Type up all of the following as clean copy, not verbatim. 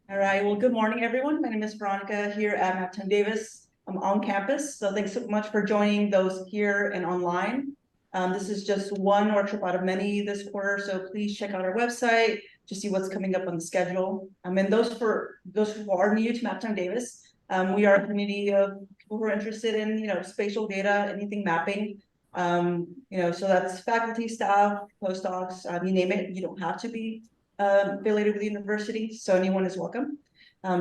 All right, well, good morning, everyone. My name is Veronica here at Maptown Davis. I'm on campus, so thanks so much for joining those here and online. This is just one workshop out of many this quarter, so please check out our website to see what's coming up on the schedule. And those who are new to Maptown Davis, we are a community of people who are interested in spatial data, anything mapping. So that's faculty, staff, postdocs, you name it. You don't have to be affiliated with the university, so anyone is welcome.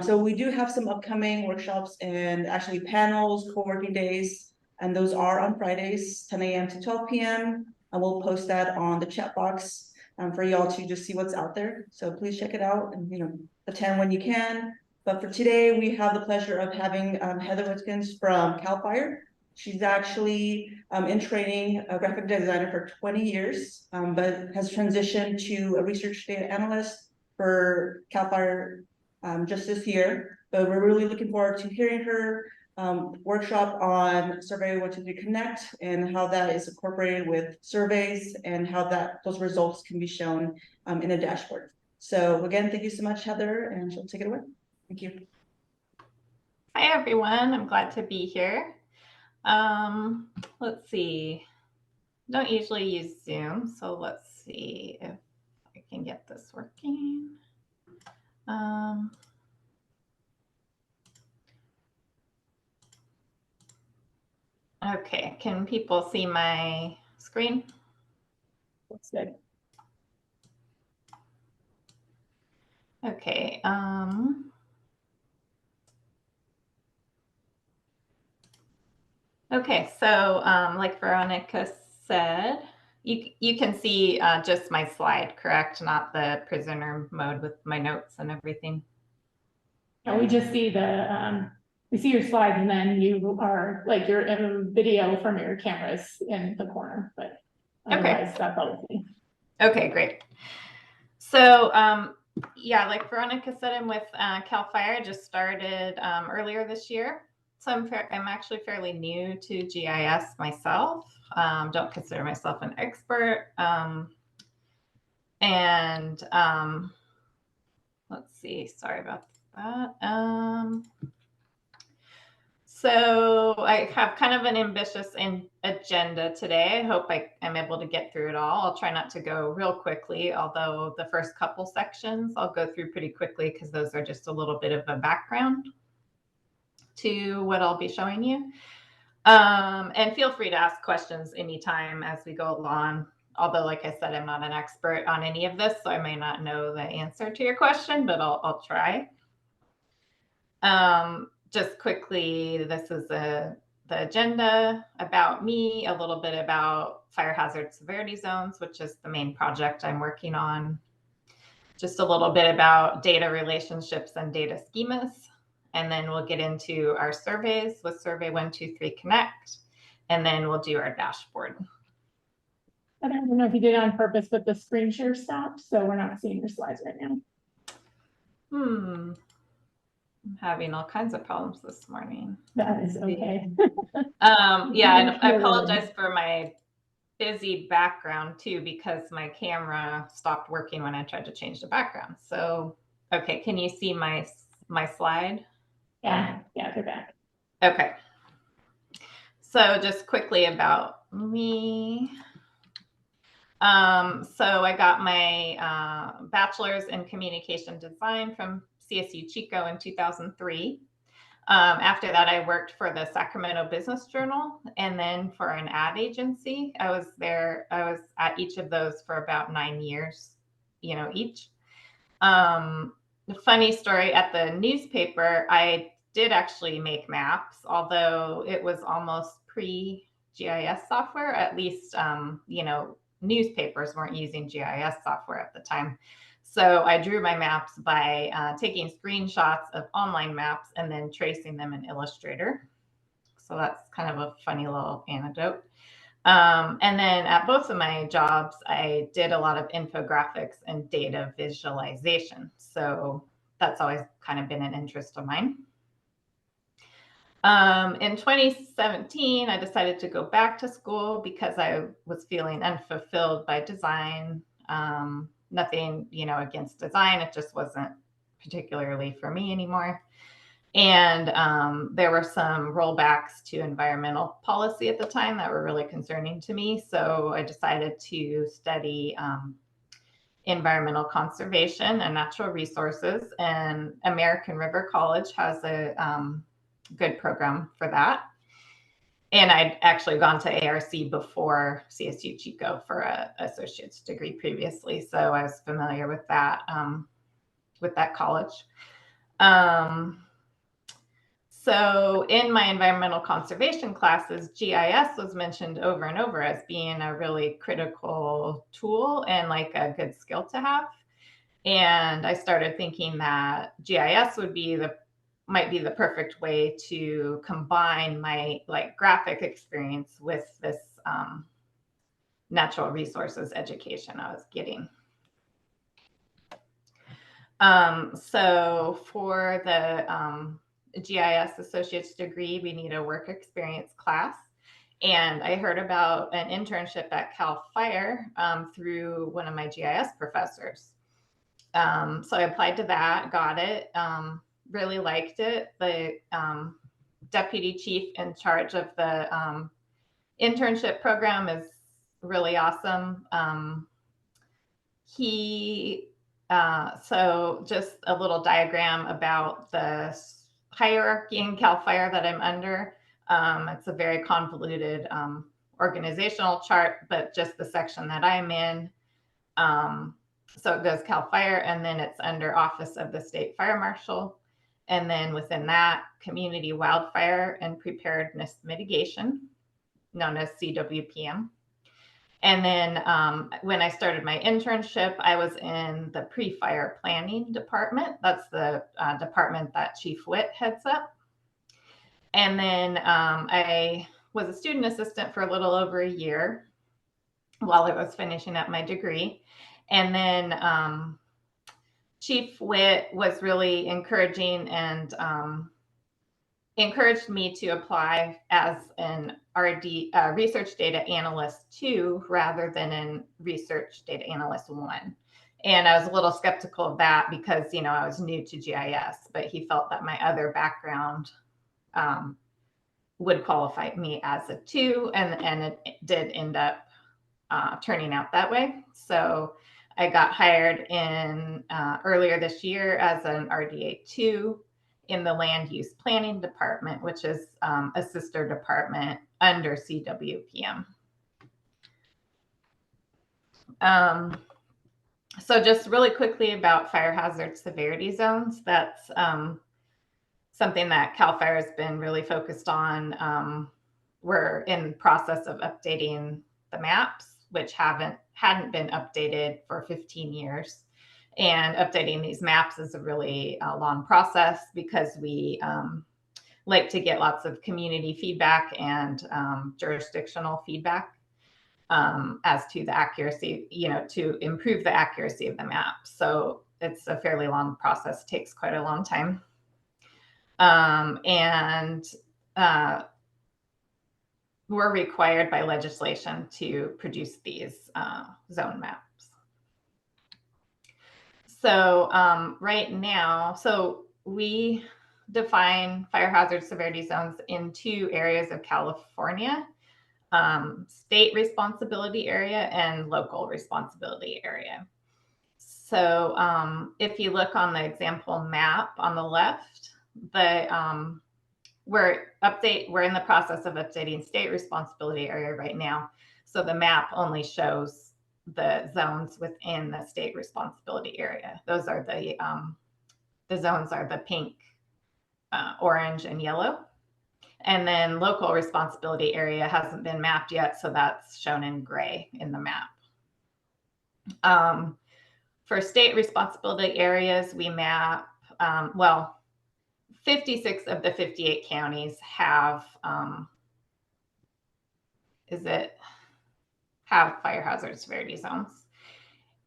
So we do have some upcoming workshops and actually panels, co-working days, and those are on Fridays, 10 a.m. to 12 p.m. And we'll post that on the chat box for y'all to just see what's out there. So please check it out and attend when you can. But for today, we have the pleasure of having Heather Witzens from CAL FIRE. She's actually in training, a graphic designer for 20 years, but has transitioned to a research data analyst for CAL FIRE just this year. But we're really looking forward to hearing her workshop on Survey123 Connect and how that is incorporated with surveys and how those results can be shown in a dashboard. So again, thank you so much, Heather, and she'll take it away. Thank you. Hi, everyone. I'm glad to be here. Let's see. Don't usually use Zoom, so let's see if I can get this working. Okay, can people see my screen? Looks good. Okay. Okay, so like Veronica said, you can see just my slide, correct? Not the prisoner mode with my notes and everything. No, we just see we see your slides, and then you are like you're in video from your cameras in the corner, but otherwise that's all we see. Okay, great. So yeah, like Veronica said, I'm with CAL FIRE. I just started earlier this year. So I'm actually fairly new to GIS myself. Don't consider myself an expert. Let's see, sorry about that. So I have kind of an ambitious agenda today. I hope I'm able to get through it all. I'll try not to go real quickly, although the first couple sections I'll go through pretty quickly because those are just a little bit of a background to what I'll be showing you. And feel free to ask questions anytime as we go along. Although, like I said, I'm not an expert on any of this, so I may not know the answer to your question, but I'll try. Just quickly, this is the agenda about me, a little bit about fire hazard severity zones, which is the main project I'm working on. Just a little bit about data relationships and data schemas. And then we'll get into our surveys with Survey123 Connect. And then we'll do our dashboard. I don't know if you did it on purpose, but the screen share stopped, so we're not seeing your slides right now. I'm having all kinds of problems this morning. That is okay. Yeah, I apologize for my busy background too, because my camera stopped working when I tried to change the background. So, okay, can you see my slide? Yeah, they're back. Okay. So just quickly about me. So I got my bachelor's in communication design from CSU Chico in 2003. After that, I worked for the Sacramento Business Journal and then for an ad agency. I was at each of those for about 9 years, each. The funny story, at the newspaper, I did actually make maps, although it was almost pre-GIS software. At least, newspapers weren't using GIS software at the time. So I drew my maps by taking screenshots of online maps and then tracing them in Illustrator. So that's kind of a funny little anecdote. And then at both of my jobs, I did a lot of infographics and data visualization. So that's always kind of been an interest of mine. In 2017, I decided to go back to school because I was feeling unfulfilled by design. Nothing, you know, against design. It just wasn't particularly for me anymore. And there were some rollbacks to environmental policy at the time that were really concerning to me. So I decided to study environmental conservation and natural resources. And American River College has a good program for that. And I'd actually gone to ARC before CSU Chico for an associate's degree previously. So I was familiar with that college. So in my environmental conservation classes, GIS was mentioned over and over as being a really critical tool and like a good skill to have. And I started thinking that GIS might be the perfect way to combine my like graphic experience with this natural resources education I was getting. So for the GIS associate's degree, we need a work experience class. And I heard about an internship at Cal Fire through one of my GIS professors. So I applied to that, got it, really liked it. The deputy chief in charge of the internship program is really awesome. So just a little diagram about the hierarchy in Cal Fire that I'm under. It's a very convoluted organizational chart, but just the section that I'm in. So it goes Cal Fire, and then it's under Office of the State Fire Marshal. And then within that, Community Wildfire and Preparedness Mitigation, known as CWPM. And then when I started my internship, I was in the pre-fire planning department. That's the department that Chief Witt heads up. And then I was a student assistant for a little over a year while I was finishing up my degree. And then Chief Witt was really encouraging and encouraged me to apply as an research data analyst 2 rather than in research data analyst 1. And I was a little skeptical of that because, you know, I was new to GIS, but he felt that my other background would qualify me as a 2, and it did end up turning out that way. So I got hired in earlier this year as an RDA 2 in the land use planning department, which is a sister department under CWPM. So just really quickly about fire hazard severity zones. That's something that CAL FIRE has been really focused on. We're in the process of updating the maps, which hadn't been updated for 15 years. And updating these maps is a really long process because we like to get lots of community feedback and jurisdictional feedback as to the accuracy, you know, to improve the accuracy of the map. So it's a fairly long process, takes quite a long time. We're required by legislation to produce these zone maps. So right now, so we define fire hazard severity zones in 2 areas of California, state responsibility area and local responsibility area. So if you look on the example map on the left, we're in the process of updating state responsibility area right now. So the map only shows the zones within the state responsibility area. Those are the zones are the pink, orange, and yellow. And then local responsibility area hasn't been mapped yet, so that's shown in gray in the map. For state responsibility areas, we map, 56 of the 58 counties have fire hazard severity zones.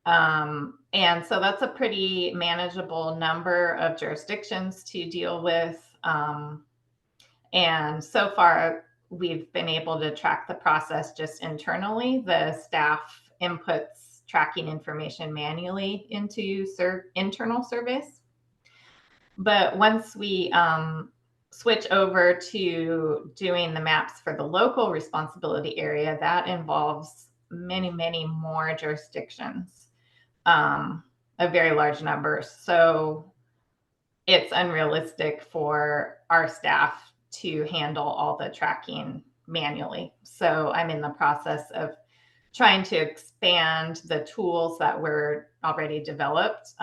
And so that's a pretty manageable number of jurisdictions to deal with. And so far, we've been able to track the process just internally. The staff inputs tracking information manually into internal surveys. But once we switch over to doing the maps for the local responsibility area, that involves many, many more jurisdictions, a very large number. So it's unrealistic for our staff to handle all the tracking manually. So I'm in the process of trying to expand the tools that were already developed,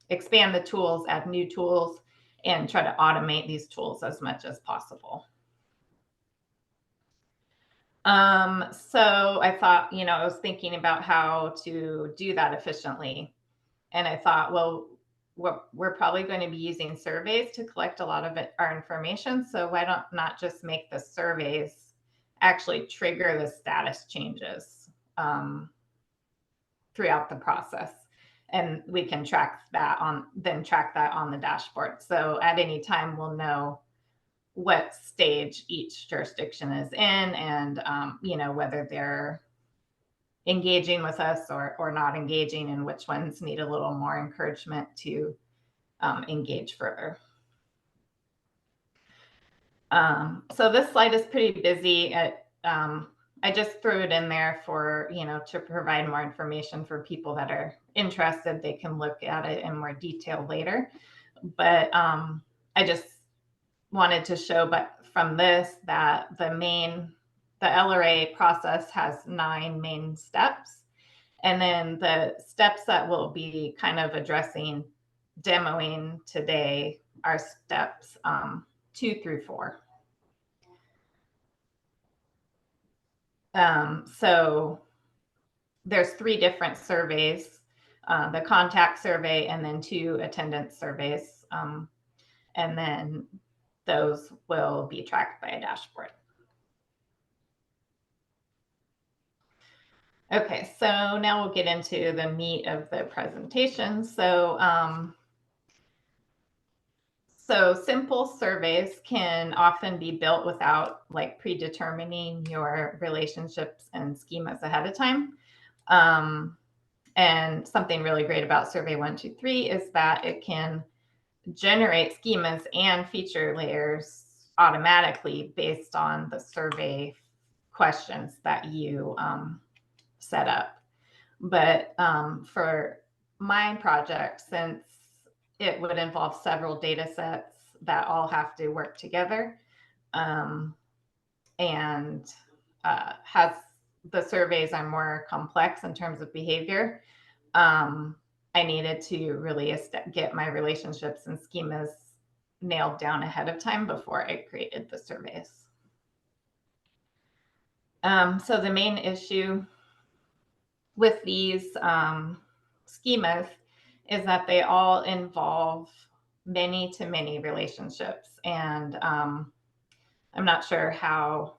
expand the tools, add new tools, and try to automate these tools as much as possible. So I thought, I was thinking about how to do that efficiently. And I thought, well, we're probably going to be using surveys to collect a lot of our information. So why not just make the surveys actually trigger the status changes throughout the process? And we can track that on the dashboard. So at any time, we'll know what stage each jurisdiction is in, and whether they're engaging with us or not engaging, and which ones need a little more encouragement to engage further. So this slide is pretty busy. I just threw it in there for, to provide more information for people that are interested. They can look at it in more detail later. But I just wanted to show, but from this, that the LRA process has 9 main steps. And then the steps that we'll be kind of demoing today are steps 2 through 4. So there's 3 different surveys, the contact survey and then 2 attendance surveys. And then those will be tracked by a dashboard. Okay, so now we'll get into the meat of the presentation. So simple surveys can often be built without predetermining your relationships and schemas ahead of time. And something really great about Survey123 is that it can generate schemas and feature layers automatically based on the survey questions that you set up. But for my project, since it would involve several data sets that all have to work together, and the surveys are more complex in terms of behavior, I needed to really get my relationships and schemas nailed down ahead of time before I created the surveys. So the main issue with these schemas is that they all involve many-to-many relationships. And I'm not sure how,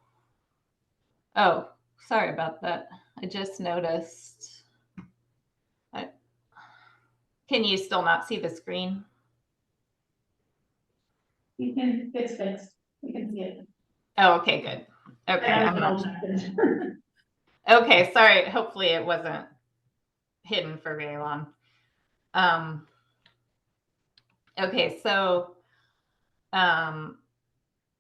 oh, sorry about that. I just noticed. Can you still not see the screen? It's fixed. We can see it. Oh, okay, good. Okay. Okay, sorry. Hopefully it wasn't hidden for very long. Okay, so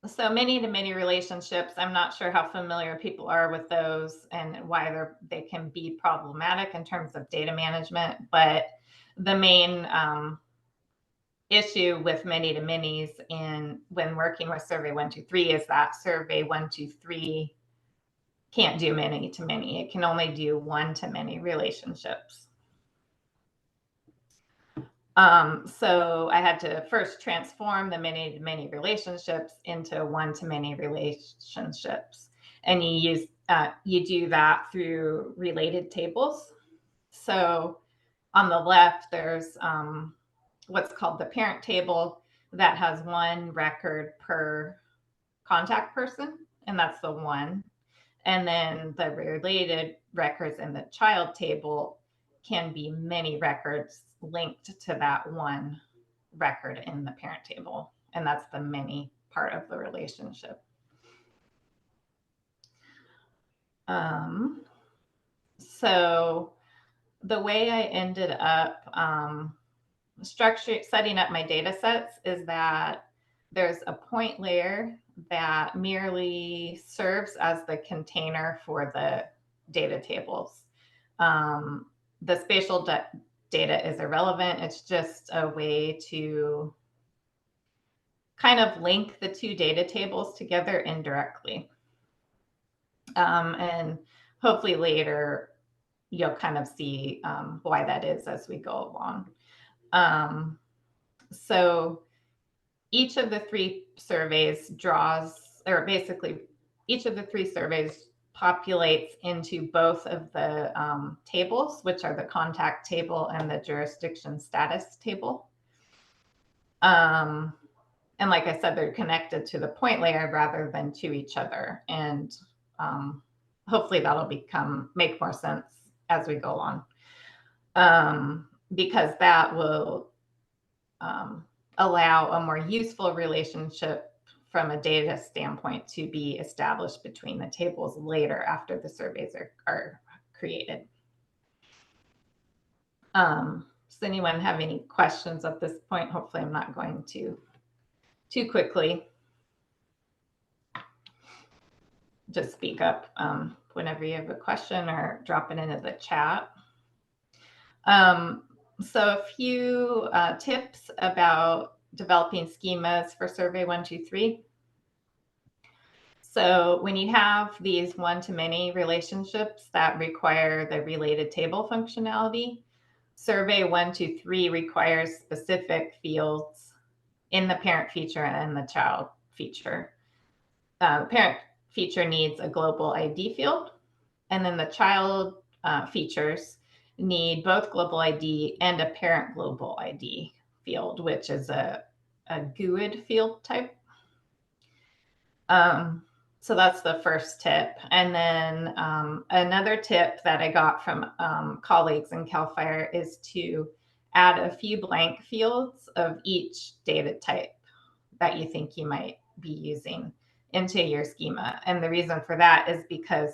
many-to-many relationships, I'm not sure how familiar people are with those and why they can be problematic in terms of data management, but the main issue with many-to-manys when working with Survey123 is that Survey123 can't do many-to-many. It can only do one-to-many relationships. So I had to first transform the many-to-many relationships into one-to-many relationships. And you do that through related tables. So on the left, there's what's called the parent table that has 1 record per contact person, and that's the 1. And then the related records in the child table can be many records linked to that 1 record in the parent table. And that's the many part of the relationship. So the way I ended up setting up my data sets is that there's a point layer that merely serves as the container for the data tables. The spatial data is irrelevant. It's just a way to kind of link the two data tables together indirectly. And hopefully later you'll kind of see why that is as we go along. So each of the three surveys draws, or basically each of the three surveys populates into both of the tables, which are the contact table and the jurisdiction status table. And like I said, they're connected to the point layer rather than to each other. And hopefully that'll make more sense as we go on, because that will allow a more useful relationship from a data standpoint to be established between the tables later after the surveys are created. Does anyone have any questions at this point? Hopefully I'm not going too quickly. Just speak up whenever you have a question or drop it into the chat. So a few tips about developing schemas for Survey123. So when you have these one-to-many relationships that require the related table functionality, Survey123 requires specific fields in the parent feature and the child feature. The parent feature needs a global ID field, and then the child features need both global ID and a parent global ID field, which is a GUID field type. So that's the first tip. And then another tip that I got from colleagues in CAL FIRE is to add a few blank fields of each data type that you think you might be using into your schema. And the reason for that is because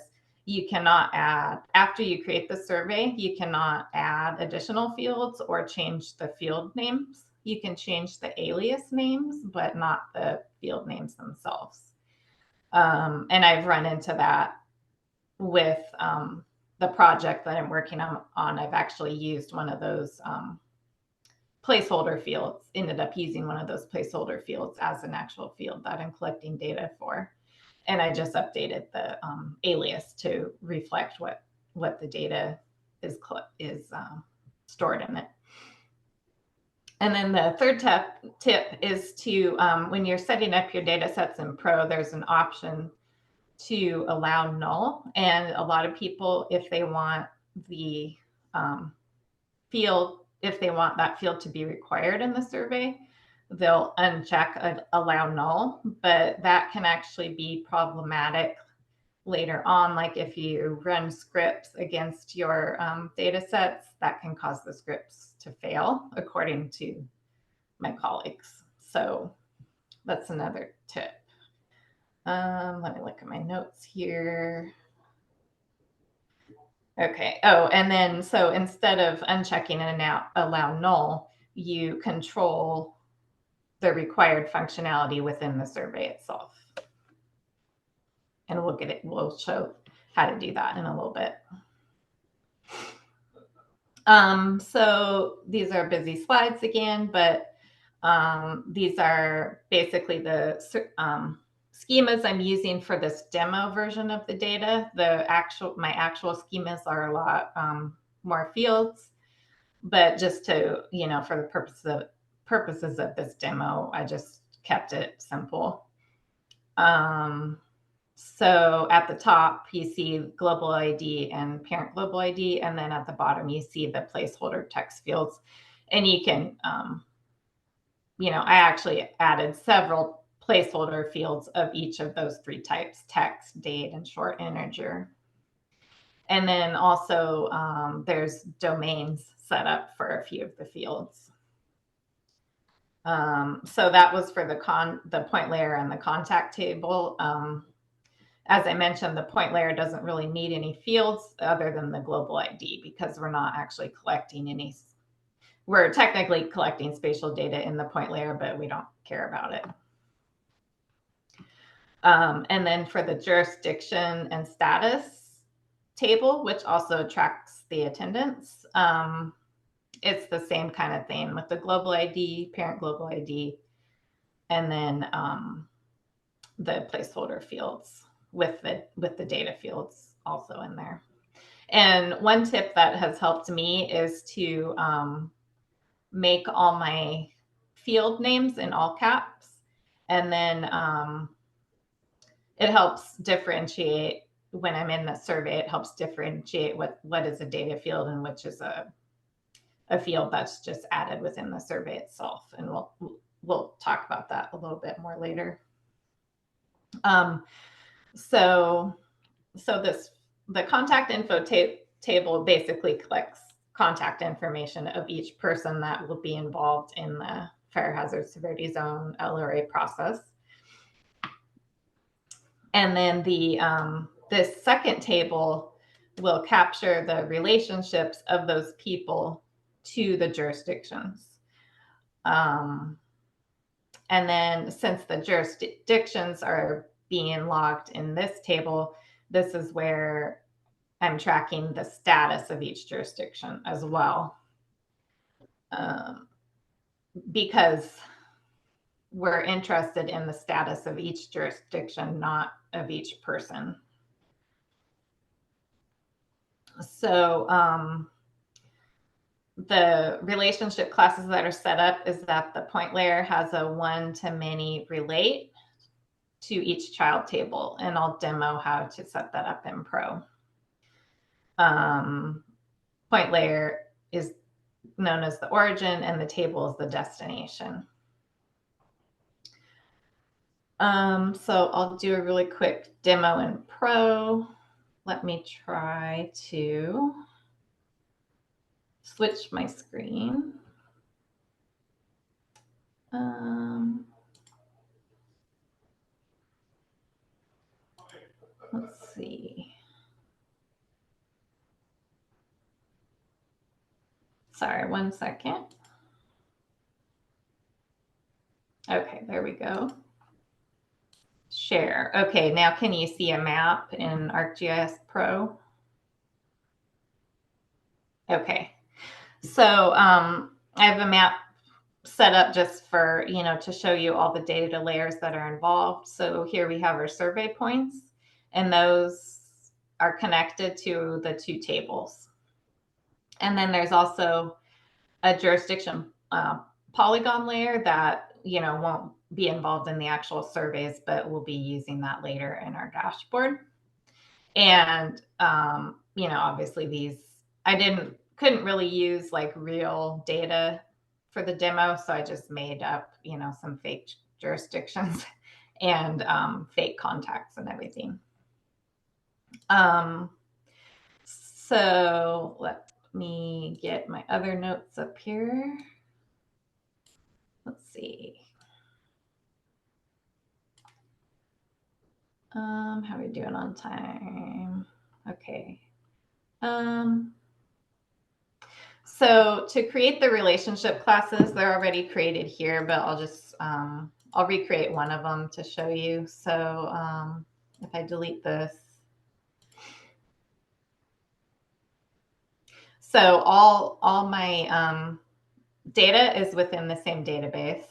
you cannot add, after you create the survey, you cannot add additional fields or change the field names. You can change the alias names, but not the field names themselves. And I've run into that with the project that I'm working on. I've actually used one of those placeholder fields, ended up using one of those placeholder fields as an actual field that I'm collecting data for. And I just updated the alias to reflect what the data is stored in it. And then the third tip is to, when you're setting up your data sets in Pro, there's an option to allow null. And a lot of people, if they want the field, if they want that field to be required in the survey, they'll uncheck allow null, but that can actually be problematic later on. Like if you run scripts against your data sets, that can cause the scripts to fail, according to my colleagues. So that's another tip. Let me look at my notes here. Okay. Oh, and then so instead of unchecking and allow null, you control the required functionality within the survey itself. And we'll show how to do that in a little bit. So these are busy slides again, but these are basically the schemas I'm using for this demo version of the data. My actual schemas are a lot more fields, but just to, for the purposes of this demo, I just kept it simple. So at the top, you see global ID and parent global ID, and then at the bottom, you see the placeholder text fields. And you can, I actually added several placeholder fields of each of those three types: text, date, and short integer. And then also there's domains set up for a few of the fields. So that was for the point layer and the contact table. as I mentioned, the point layer doesn't really need any fields other than the global ID, because we're not actually collecting any. We're technically collecting spatial data in the point layer, but we don't care about it. And then for the jurisdiction and status table, which also tracks the attendance, it's the same kind of thing with the global ID, parent global ID, and then the placeholder fields with the data fields also in there. And one tip that has helped me is to make all my field names in all caps, and then it helps differentiate when I'm in the survey. It helps differentiate what is a data field and which is a field that's just added within the survey itself. And we'll talk about that a little bit more later. So the contact info table basically collects contact information of each person that will be involved in the fire hazard severity zone LRA process. And then this second table will capture the relationships of those people to the jurisdictions. And then since the jurisdictions are being logged in this table, this is where I'm tracking the status of each jurisdiction as well. Because we're interested in the status of each jurisdiction, not of each person. So the relationship classes that are set up is that the point layer has a one-to-many relate to each child table, and I'll demo how to set that up in Pro. Point layer is known as the origin, and the table is the destination. So I'll do a really quick demo in Pro. Let me try to switch my screen. Let's see. Sorry, 1 second. Okay, there we go. Share. Okay, now can you see a map in ArcGIS Pro? Okay, so I have a map set up just for, to show you all the data layers that are involved. So here we have our survey points, and those are connected to the two tables. And then there's also a jurisdiction polygon layer that, won't be involved in the actual surveys, but we'll be using that later in our dashboard. And, obviously these, couldn't really use like real data for the demo. So I just made up, some fake jurisdictions and fake contacts and everything. So let me get my other notes up here. Let's see. How are we doing on time? Okay. So to create the relationship classes, they're already created here, but I'll just, I'll recreate one of them to show you. So if I delete this. So all my data is within the same database.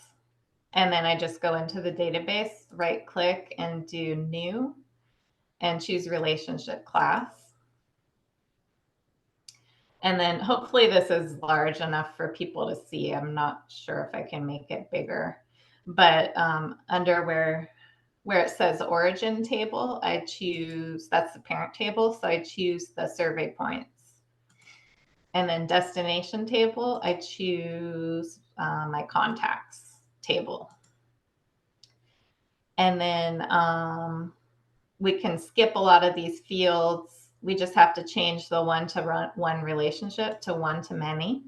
And then I just go into the database, right click and do new and choose relationship class. And then hopefully this is large enough for people to see. I'm not sure if I can make it bigger, but under where it says origin table, I choose, that's the parent table. So I choose the survey points. And then destination table, I choose my contacts table. And then we can skip a lot of these fields. We just have to change the one-to-one relationship to one-to-many.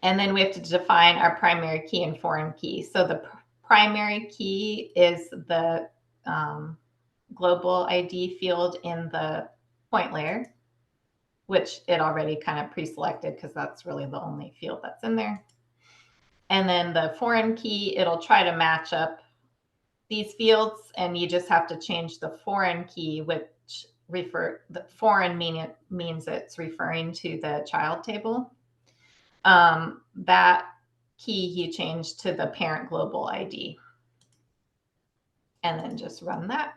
And then we have to define our primary key and foreign key. So the primary key is the global ID field in the point layer, which it already kind of pre-selected because that's really the only field that's in there. And then the foreign key, it'll try to match up these fields, and you just have to change the foreign key, which the foreign means it's referring to the child table. That key you change to the parent global ID, and then just run that.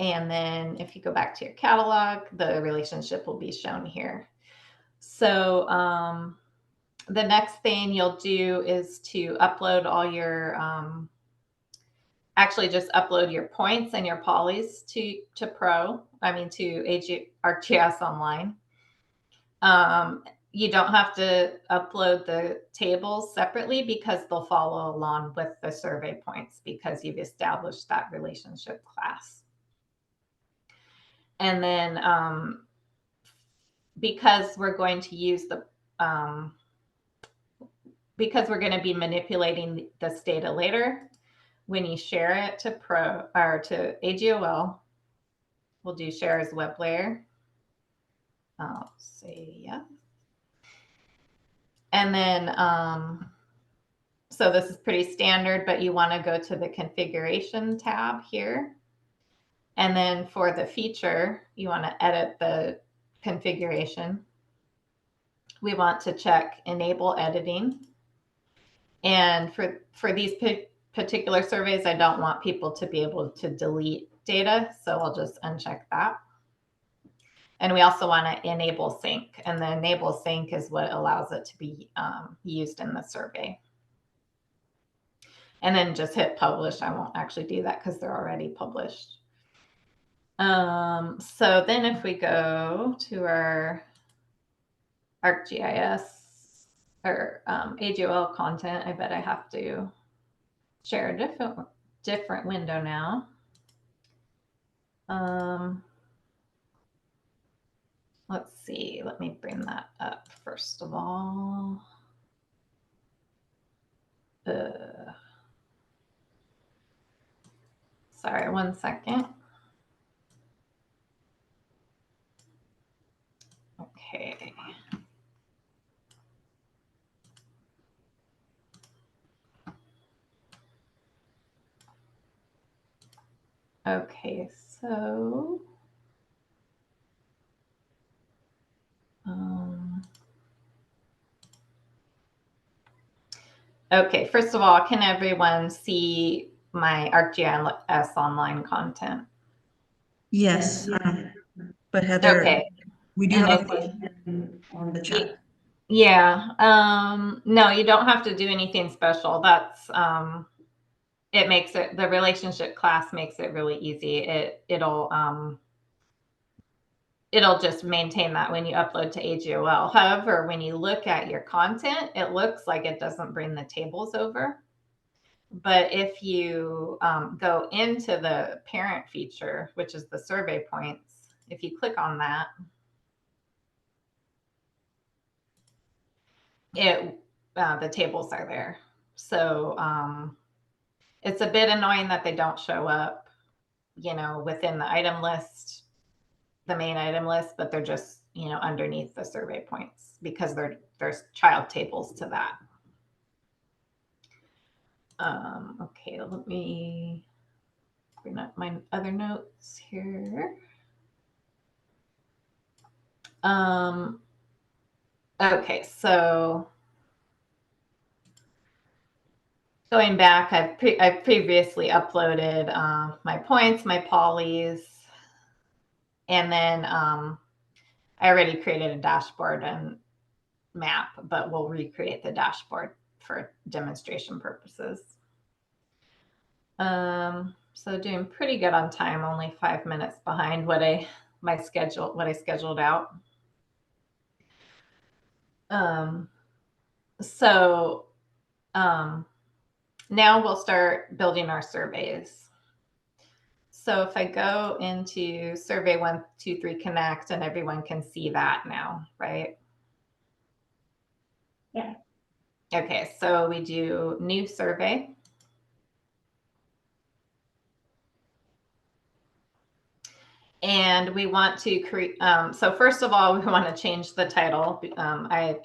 And then if you go back to your catalog, the relationship will be shown here. So the next thing you'll do is to upload all your, actually just upload your points and your polys to ArcGIS Online. You don't have to upload the tables separately because they'll follow along with the survey points because you've established that relationship class. And then because we're going to use the, because we're going to be manipulating this data later, when you share it to AGOL, we'll do share as web layer. I'll say yeah. And then, so this is pretty standard, but you want to go to the configuration tab here. And then for the feature, you want to edit the configuration. We want to check enable editing. And for these particular surveys, I don't want people to be able to delete data, so I'll just uncheck that. And we also want to enable sync, and the enable sync is what allows it to be used in the survey. And then just hit publish. I won't actually do that because they're already published. So then if we go to our ArcGIS or AGOL content, I bet I have to share a different window now. Let's see, let me bring that up first of all. Sorry, 1 second. Okay. Okay, so okay, first of all, can everyone see my ArcGIS Online content? Yes, but Heather, okay. we do have a question on the chat. Yeah, no, you don't have to do anything special. That's it makes it, the relationship class makes it really easy. It'll just maintain that when you upload to AGOL. However, when you look at your content, it looks like it doesn't bring the tables over. But if you go into the parent feature, which is the survey points, if you click on that, the tables are there. So it's a bit annoying that they don't show up, within the item list, the main item list, but they're just, underneath the survey points because there's child tables to that. Okay, let me bring up my other notes here. Okay, so going back, I've previously uploaded my points, my polys, and then I already created a dashboard and map, but we'll recreate the dashboard for demonstration purposes. So doing pretty good on time, only 5 minutes behind what I scheduled out. Now we'll start building our surveys. So if I go into Survey123 Connect, and everyone can see that now, right? Yeah. Okay, so we do new survey. And we want to create, so first of all, we want to change the title. I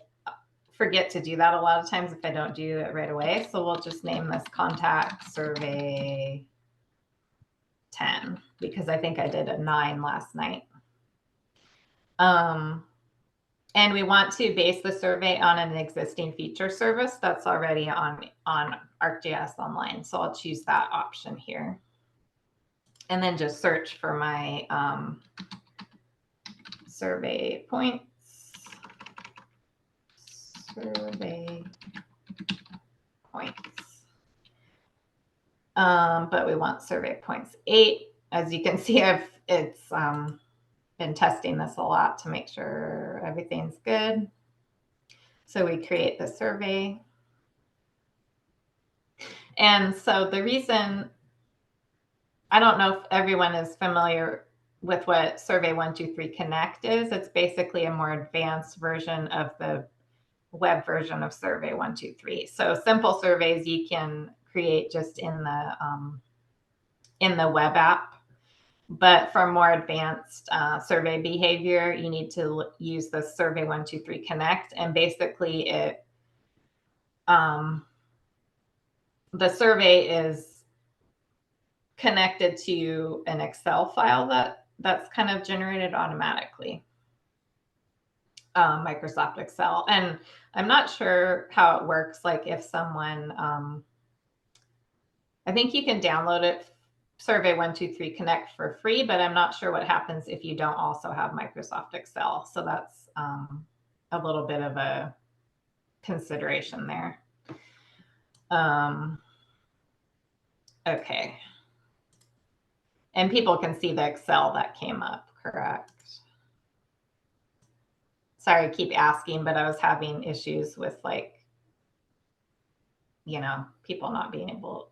forget to do that a lot of times if I don't do it right away. So we'll just name this Contact Survey 10 because I think I did a 9 last night. And we want to base the survey on an existing feature service that's already on ArcGIS Online. So I'll choose that option here. And then just search for my survey points. Survey points. But we want survey points 8. As you can see, it's been testing this a lot to make sure everything's good. So we create the survey. And so the reason, I don't know if everyone is familiar with what Survey123 Connect is. It's basically a more advanced version of the web version of Survey123. So simple surveys you can create just in the web app. But for more advanced survey behavior, you need to use the Survey123 Connect. And basically the survey is connected to an Excel file that's kind of generated automatically. Microsoft Excel. And I'm not sure how it works. Like if someone, I think you can download it, Survey123 Connect for free, but I'm not sure what happens if you don't also have Microsoft Excel. So that's a little bit of a consideration there. Okay. And people can see the Excel that came up, correct? Sorry, I keep asking, but I was having issues with people not being able,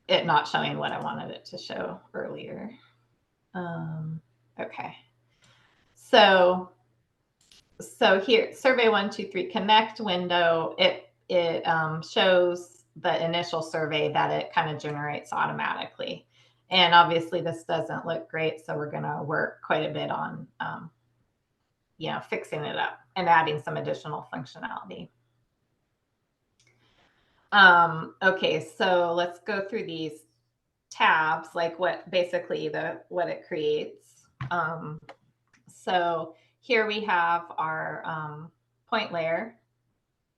it not showing what I wanted it to show earlier. Okay. So here, Survey123 Connect window, it shows the initial survey that it kind of generates automatically. And obviously this doesn't look great, so we're going to work quite a bit on fixing it up and adding some additional functionality. Okay, so let's go through these tabs, like what it creates. So here we have our point layer,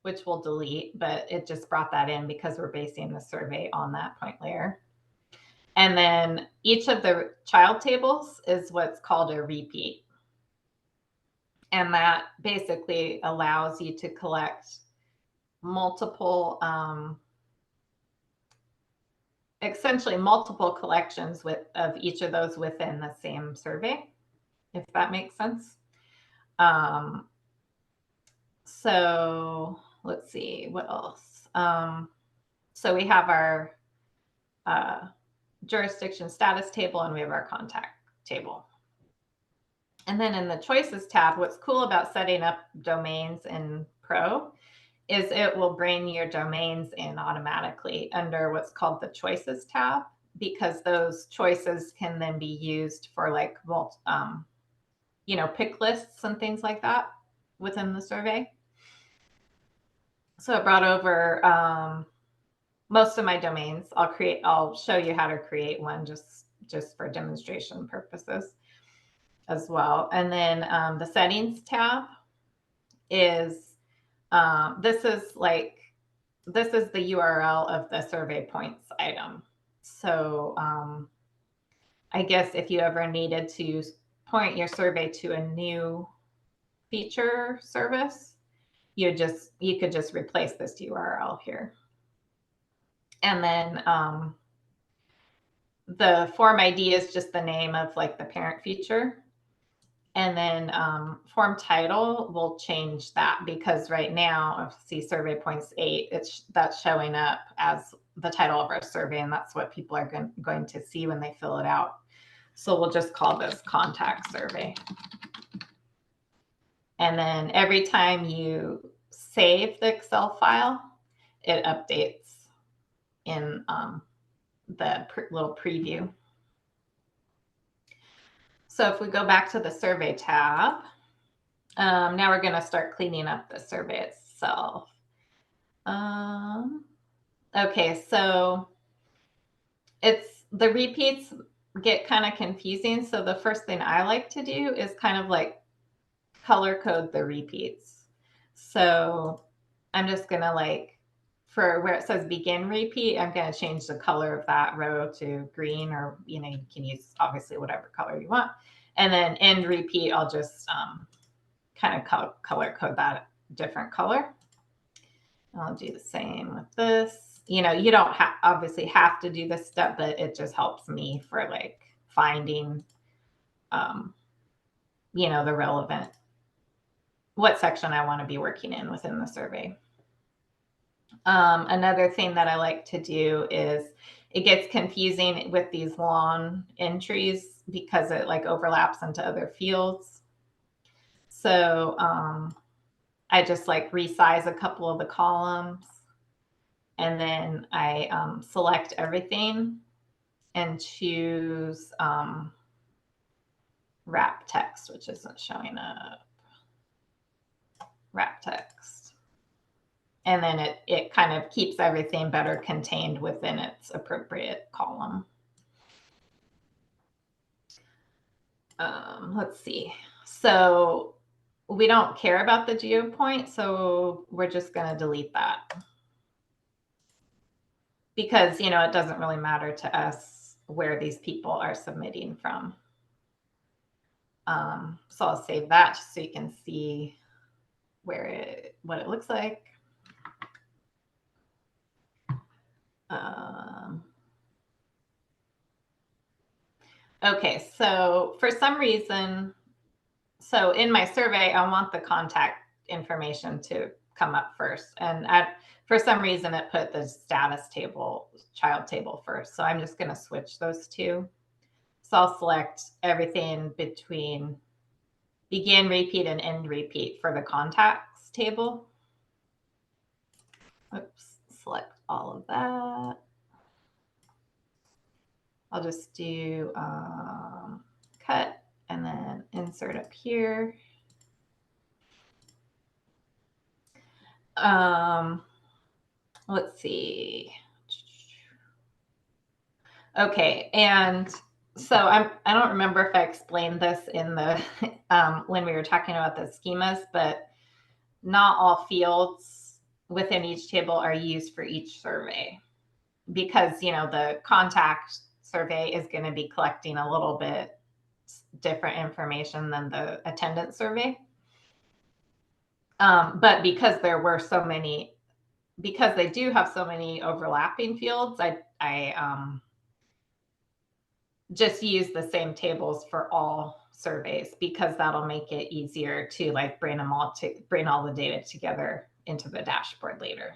which we'll delete, but it just brought that in because we're basing the survey on that point layer. And then each of the child tables is what's called a repeat. And that basically allows you to collect multiple, essentially multiple collections of each of those within the same survey, if that makes sense. So let's see, what else? So we have our jurisdiction status table and we have our contact table. And then in the choices tab, what's cool about setting up domains in Pro is it will bring your domains in automatically under what's called the choices tab, because those choices can then be used for pick lists and things like that within the survey. So it brought over most of my domains. I'll show you how to create one just for demonstration purposes as well. And then the settings tab is, this is the URL of the survey points item. So I guess if you ever needed to point your survey to a new feature service, you could just replace this URL here. And then the form ID is just the name of the parent feature. And then form title will change that, because right now, see survey points 8, that's showing up as the title of our survey, and that's what people are going to see when they fill it out. So we'll just call this contact survey. And then every time you save the Excel file, it updates in the little preview. So if we go back to the survey tab, now we're going to start cleaning up the survey itself. Okay, so the repeats get kind of confusing. So the first thing I like to do is kind of like color code the repeats. So I'm just going to like, for where it says begin repeat, I'm going to change the color of that row to green, or, you know, you can use obviously whatever color you want. And then end repeat, I'll just kind of color code that different color. I'll do the same with this. You know, you don't obviously have to do this step, but it just helps me for like finding, you know, the relevant, what section I want to be working in within the survey. Another thing that I like to do is, it gets confusing with these long entries because it like overlaps into other fields. So I just like resize a couple of the columns, and then I select everything and choose wrap text, which isn't showing up. Wrap text. And then it kind of keeps everything better contained within its appropriate column. Let's see. So we don't care about the geo point, so we're just going to delete that. Because, you know, it doesn't really matter to us where these people are submitting from. So I'll save that just so you can see what it looks like. Okay, so for some reason, so in my survey, I want the contact information to come up first. And for some reason, it put the status table, child table first. So I'm just going to switch those two. So I'll select everything between begin repeat and end repeat for the contacts table. Oops, select all of that. I'll just do cut and then insert up here. Let's see. Okay, and so I don't remember if I explained this in the when we were talking about the schemas, but not all fields within each table are used for each survey, because, you know, the contact survey is going to be collecting a little bit different information than the attendance survey. But because there were so many, because they do have so many overlapping fields, I just use the same tables for all surveys, because that'll make it easier to like bring all the data together into the dashboard later.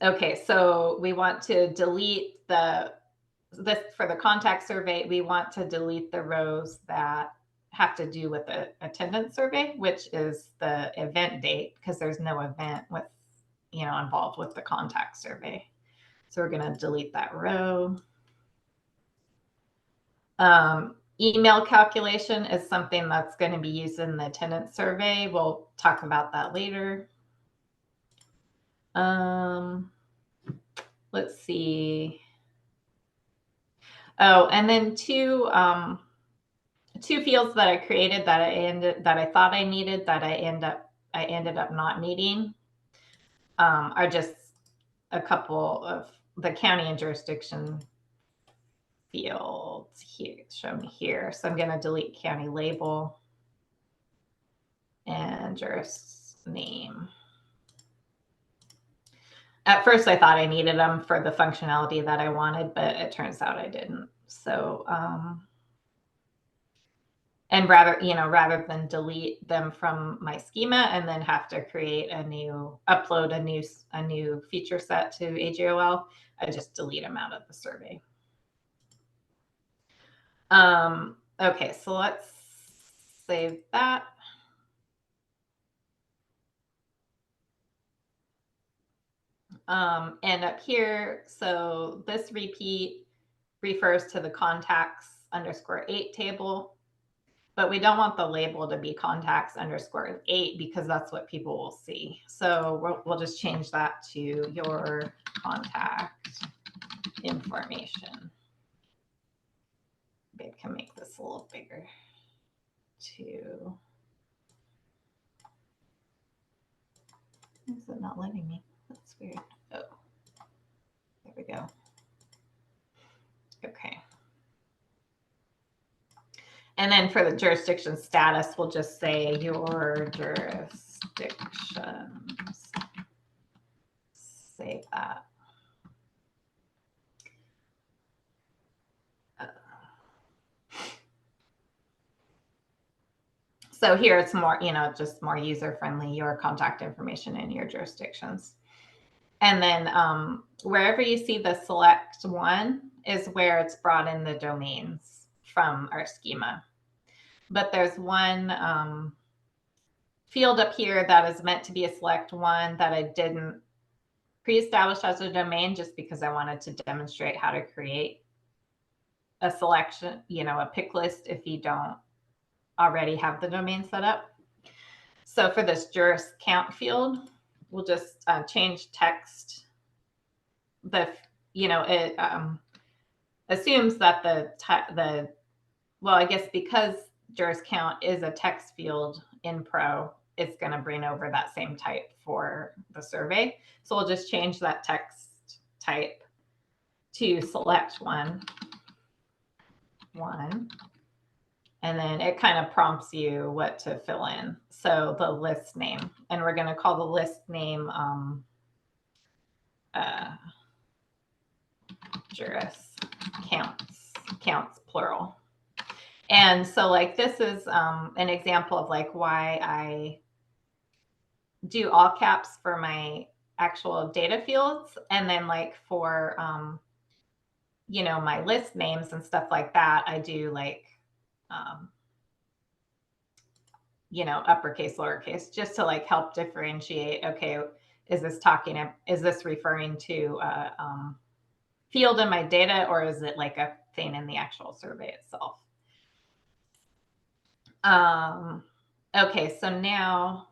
Okay, so we want to delete this for the contact survey. We want to delete the rows that have to do with the attendance survey, which is the event date, because there's no event with, you know, involved with the contact survey. So we're going to delete that row. Email calculation is something that's going to be used in the attendance survey. We'll talk about that later. Let's see. Oh, and then two fields that I created that I thought I needed that I ended up not needing are just a couple of the county and jurisdiction fields here shown here. So I'm going to delete county label and juris name. At first, I thought I needed them for the functionality that I wanted, but it turns out I didn't. So, and rather than delete them from my schema and then have to create upload a new feature set to AGOL, I just delete them out of the survey. Okay, so let's save that. And up here, so this repeat refers to the contacts_8 table, but we don't want the label to be contacts_8 because that's what people will see. So we'll just change that to your contact information. Maybe I can make this a little bigger too. Is it not letting me? That's weird. Oh, there we go. Okay. And then for the jurisdiction status, we'll just say your jurisdictions. Save that. So here it's more, just more user-friendly, your contact information in your jurisdictions. And then wherever you see the select one is where it's brought in the domains from our schema. But there's one field up here that is meant to be a select one that I didn't pre-establish as a domain just because I wanted to demonstrate how to create a selection, a pick list if you don't already have the domain set up. So for this juris count field, we'll just change text. It assumes that well, I guess because juris count is a text field in Pro, it's going to bring over that same type for the survey. So we'll just change that text type to select one. And then it kind of prompts you what to fill in. So the list name, and we're going to call the list name juris counts plural. And so like this is an example of like why I do all caps for my actual data fields, and then like for my list names and stuff like that, I do like uppercase, lowercase, just to like help differentiate. Okay, is this referring to a field in my data, or is it like a thing in the actual survey itself? Okay, so now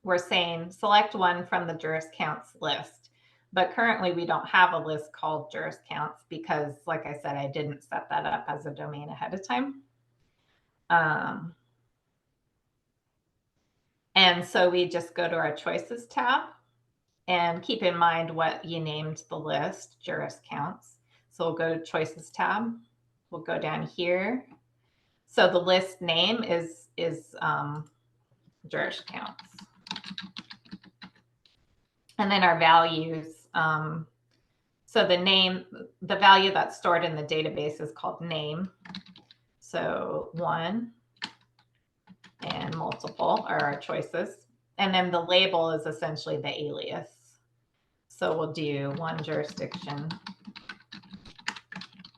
we're saying select one from the juris counts list, but currently we don't have a list called juris counts because, like I said, I didn't set that up as a domain ahead of time. And so we just go to our choices tab and keep in mind what you named the list, juris counts. So we'll go to choices tab. We'll go down here. So the list name is juris counts. And then our values. So the value that's stored in the database is called name. So 1 and multiple are our choices. And then the label is essentially the alias. So we'll do one jurisdiction,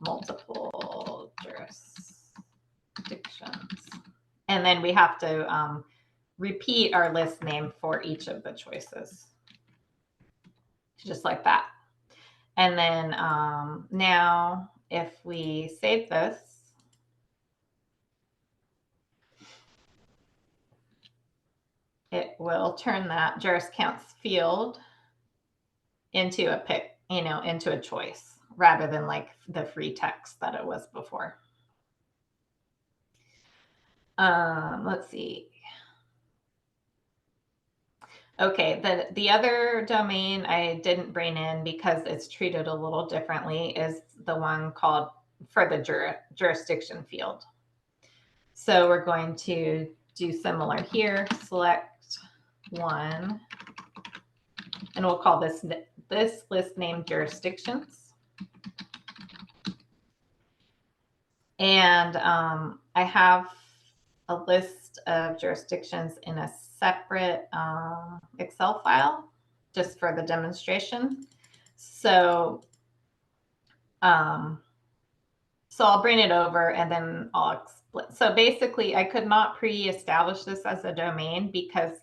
multiple jurisdictions. And then we have to repeat our list name for each of the choices. Just like that. And then now if we save this, it will turn that juris counts field into a pick, into a choice rather than like the free text that it was before. Let's see. Okay, the other domain I didn't bring in because it's treated a little differently is the one called for the jurisdiction field. So we're going to do similar here, select one, and we'll call this list name jurisdictions. And I have a list of jurisdictions in a separate Excel file just for the demonstration. So, I'll bring it over and then I'll explain. So basically I could not pre-establish this as a domain because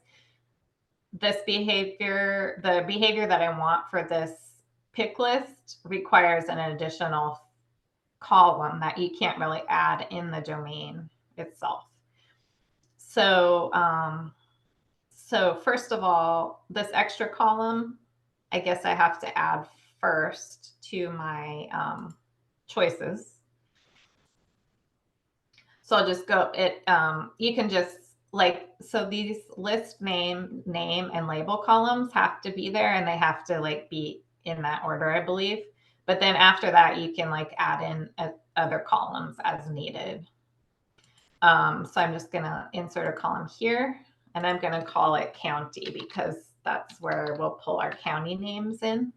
this behavior, the behavior that I want for this pick list requires an additional column that you can't really add in the domain itself. So, so first of all, this extra column, I guess I have to add first to my choices. So I'll just go, you can just like, so these list name and label columns have to be there, and they have to like be in that order, I believe. But then after that, you can like add in other columns as needed. So I'm just gonna insert a column here, and I'm gonna call it county because that's where we'll pull our county names in.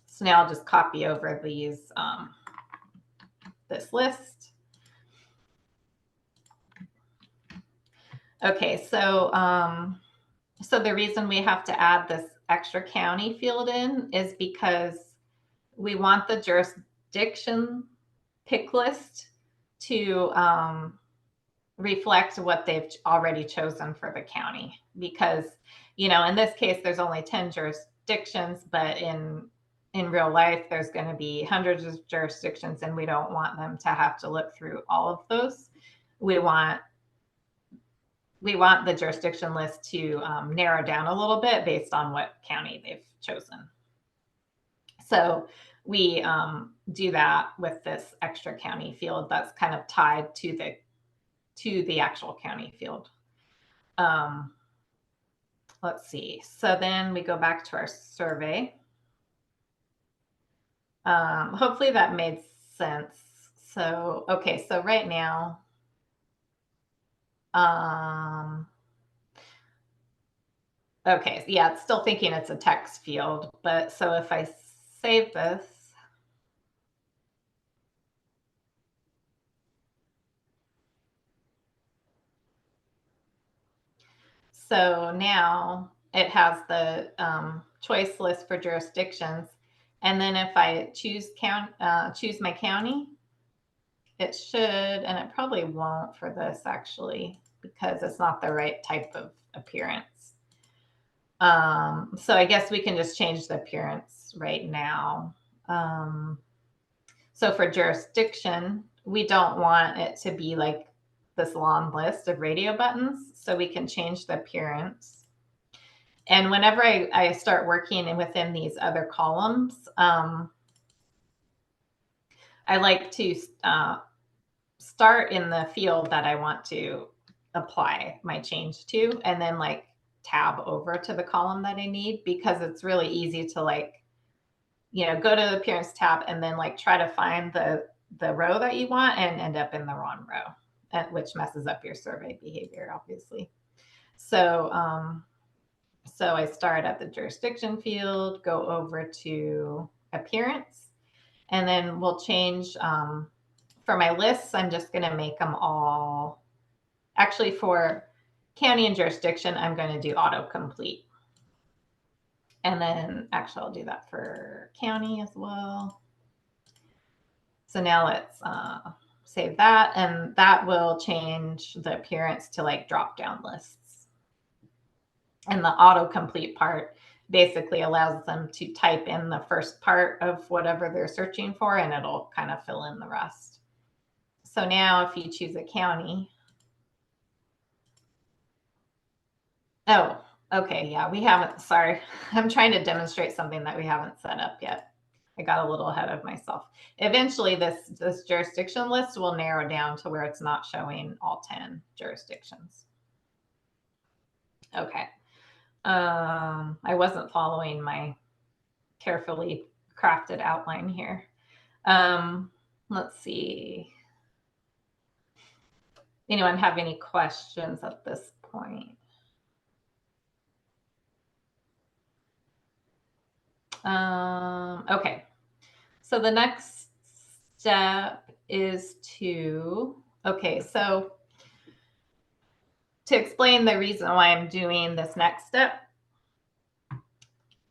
So now I'll just copy over these, this list. Okay, so so the reason we have to add this extra county field in is because we want the jurisdiction pick list to reflect what they've already chosen for the county. Because, you know, in this case, there's only 10 jurisdictions, but in real life, there's going to be hundreds of jurisdictions, and we don't want them to have to look through all of those. We want the jurisdiction list to narrow down a little bit based on what county they've chosen. So we do that with this extra county field that's kind of tied to the actual county field. Let's see. So then we go back to our survey. Hopefully that made sense. So, okay, so right now, okay, yeah, it's still thinking it's a text field, but so if I save this, so now it has the choice list for jurisdictions, and then if I choose my county, it should, and it probably won't for this actually, because it's not the right type of appearance. So I guess we can just change the appearance right now. So for jurisdiction, we don't want it to be like this long list of radio buttons, so we can change the appearance. And whenever I start working within these other columns, I like to start in the field that I want to apply my change to, and then like tab over to the column that I need, because it's really easy to like, you know, go to the appearance tab and then like try to find the row that you want and end up in the wrong row, which messes up your survey behavior, obviously. So, so I start at the jurisdiction field, go over to appearance, and then we'll change, for my lists, I'm just going to make them all, actually for county and jurisdiction, I'm going to do autocomplete. And then actually I'll do that for county as well. So now let's save that, and that will change the appearance to like drop-down lists. And the autocomplete part basically allows them to type in the first part of whatever they're searching for, and it'll kind of fill in the rest. So now if you choose a county, oh, okay, yeah, we haven't, sorry. I'm trying to demonstrate something that we haven't set up yet. I got a little ahead of myself. Eventually this jurisdiction list will narrow down to where it's not showing all 10 jurisdictions. Okay. I wasn't following my carefully crafted outline here. Let's see. Anyone have any questions at this point? Okay, so the next step is okay, so to explain the reason why I'm doing this next step,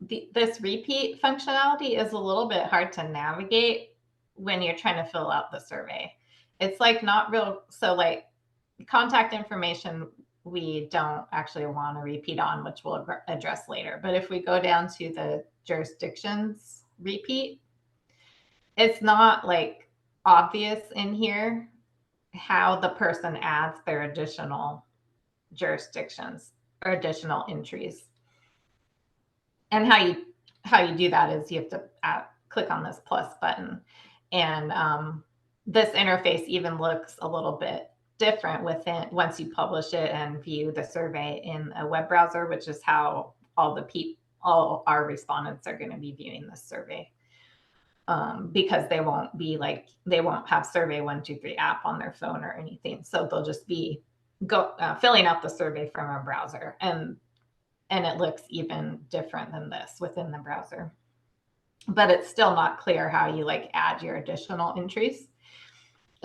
this repeat functionality is a little bit hard to navigate when you're trying to fill out the survey. It's like not real, so like contact information we don't actually want to repeat on, which we'll address later. But if we go down to the jurisdictions repeat, it's not like obvious in here how the person adds their additional jurisdictions or additional entries. And how you do that is you have to click on this plus button, and this interface even looks a little bit different once you publish it and view the survey in a web browser, which is how all our respondents are going to be viewing this survey, because they won't have Survey123 app on their phone or anything, so they'll just be filling out the survey from a browser, and it looks even different than this within the browser. But it's still not clear how you add your additional entries.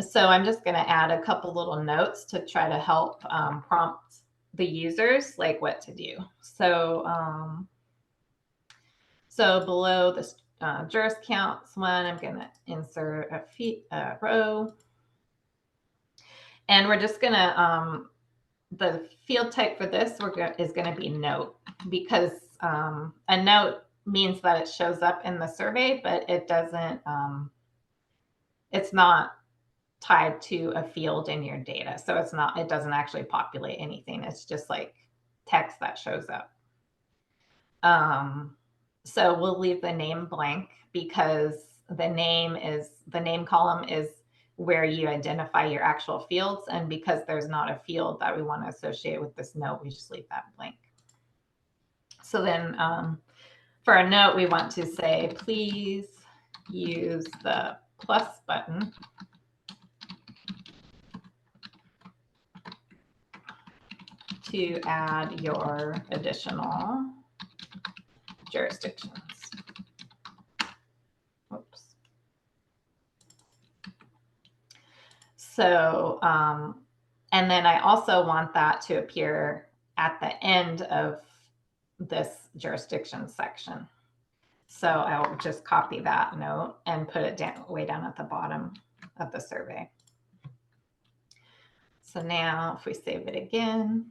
So I'm just going to add a couple little notes to try to help prompt the users what to do. So below this juris counts one, I'm going to insert a row, and we're just going to the field type for this is going to be note, because a note means that it shows up in the survey, but it doesn't, it's not tied to a field in your data. So it doesn't actually populate anything. It's just text that shows up. So we'll leave the name blank, because the name column is where you identify your actual fields. And because there's not a field that we want to associate with this note, we just leave that blank. So then for a note, we want to say, please use the plus button to add your additional jurisdictions. Oops. So, and then I also want that to appear at the end of this jurisdiction section. So I'll just copy that note and put it way down at the bottom of the survey. So now if we save it again,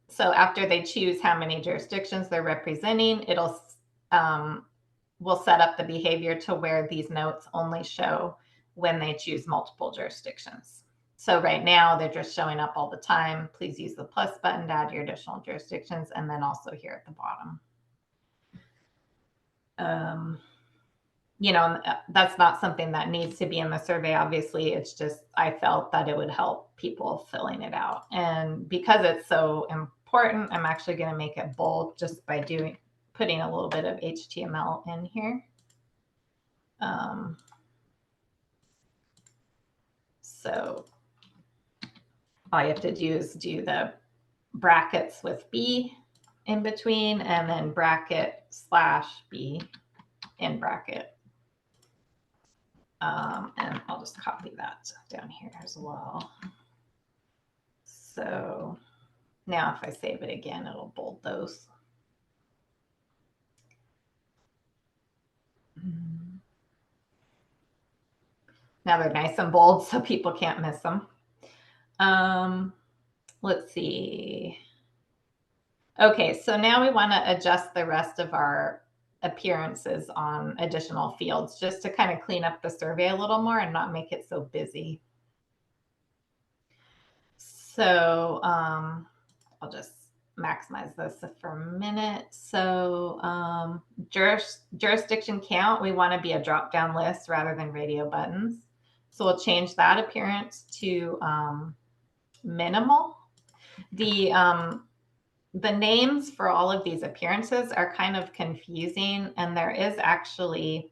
so after they choose how many jurisdictions they're representing, we'll set up the behavior to where these notes only show when they choose multiple jurisdictions. So right now they're just showing up all the time. Please use the plus button to add your additional jurisdictions, and then also here at the bottom. That's not something that needs to be in the survey, obviously. It's just I felt that it would help people filling it out. And because it's so important, I'm actually going to make it bold just by putting a little bit of HTML in here. So all you have to do is do the brackets with B in between, and then bracket / B in bracket. And I'll just copy that down here as well. So now if I save it again, it'll bold those. Now they're nice and bold so people can't miss them. Let's see. Okay, so now we want to adjust the rest of our appearances on additional fields, just to kind of clean up the survey a little more and not make it so busy. So I'll just maximize this for a minute. So jurisdiction count, we want to be a drop-down list rather than radio buttons. So we'll change that appearance to minimal. The names for all of these appearances are kind of confusing, and there is actually,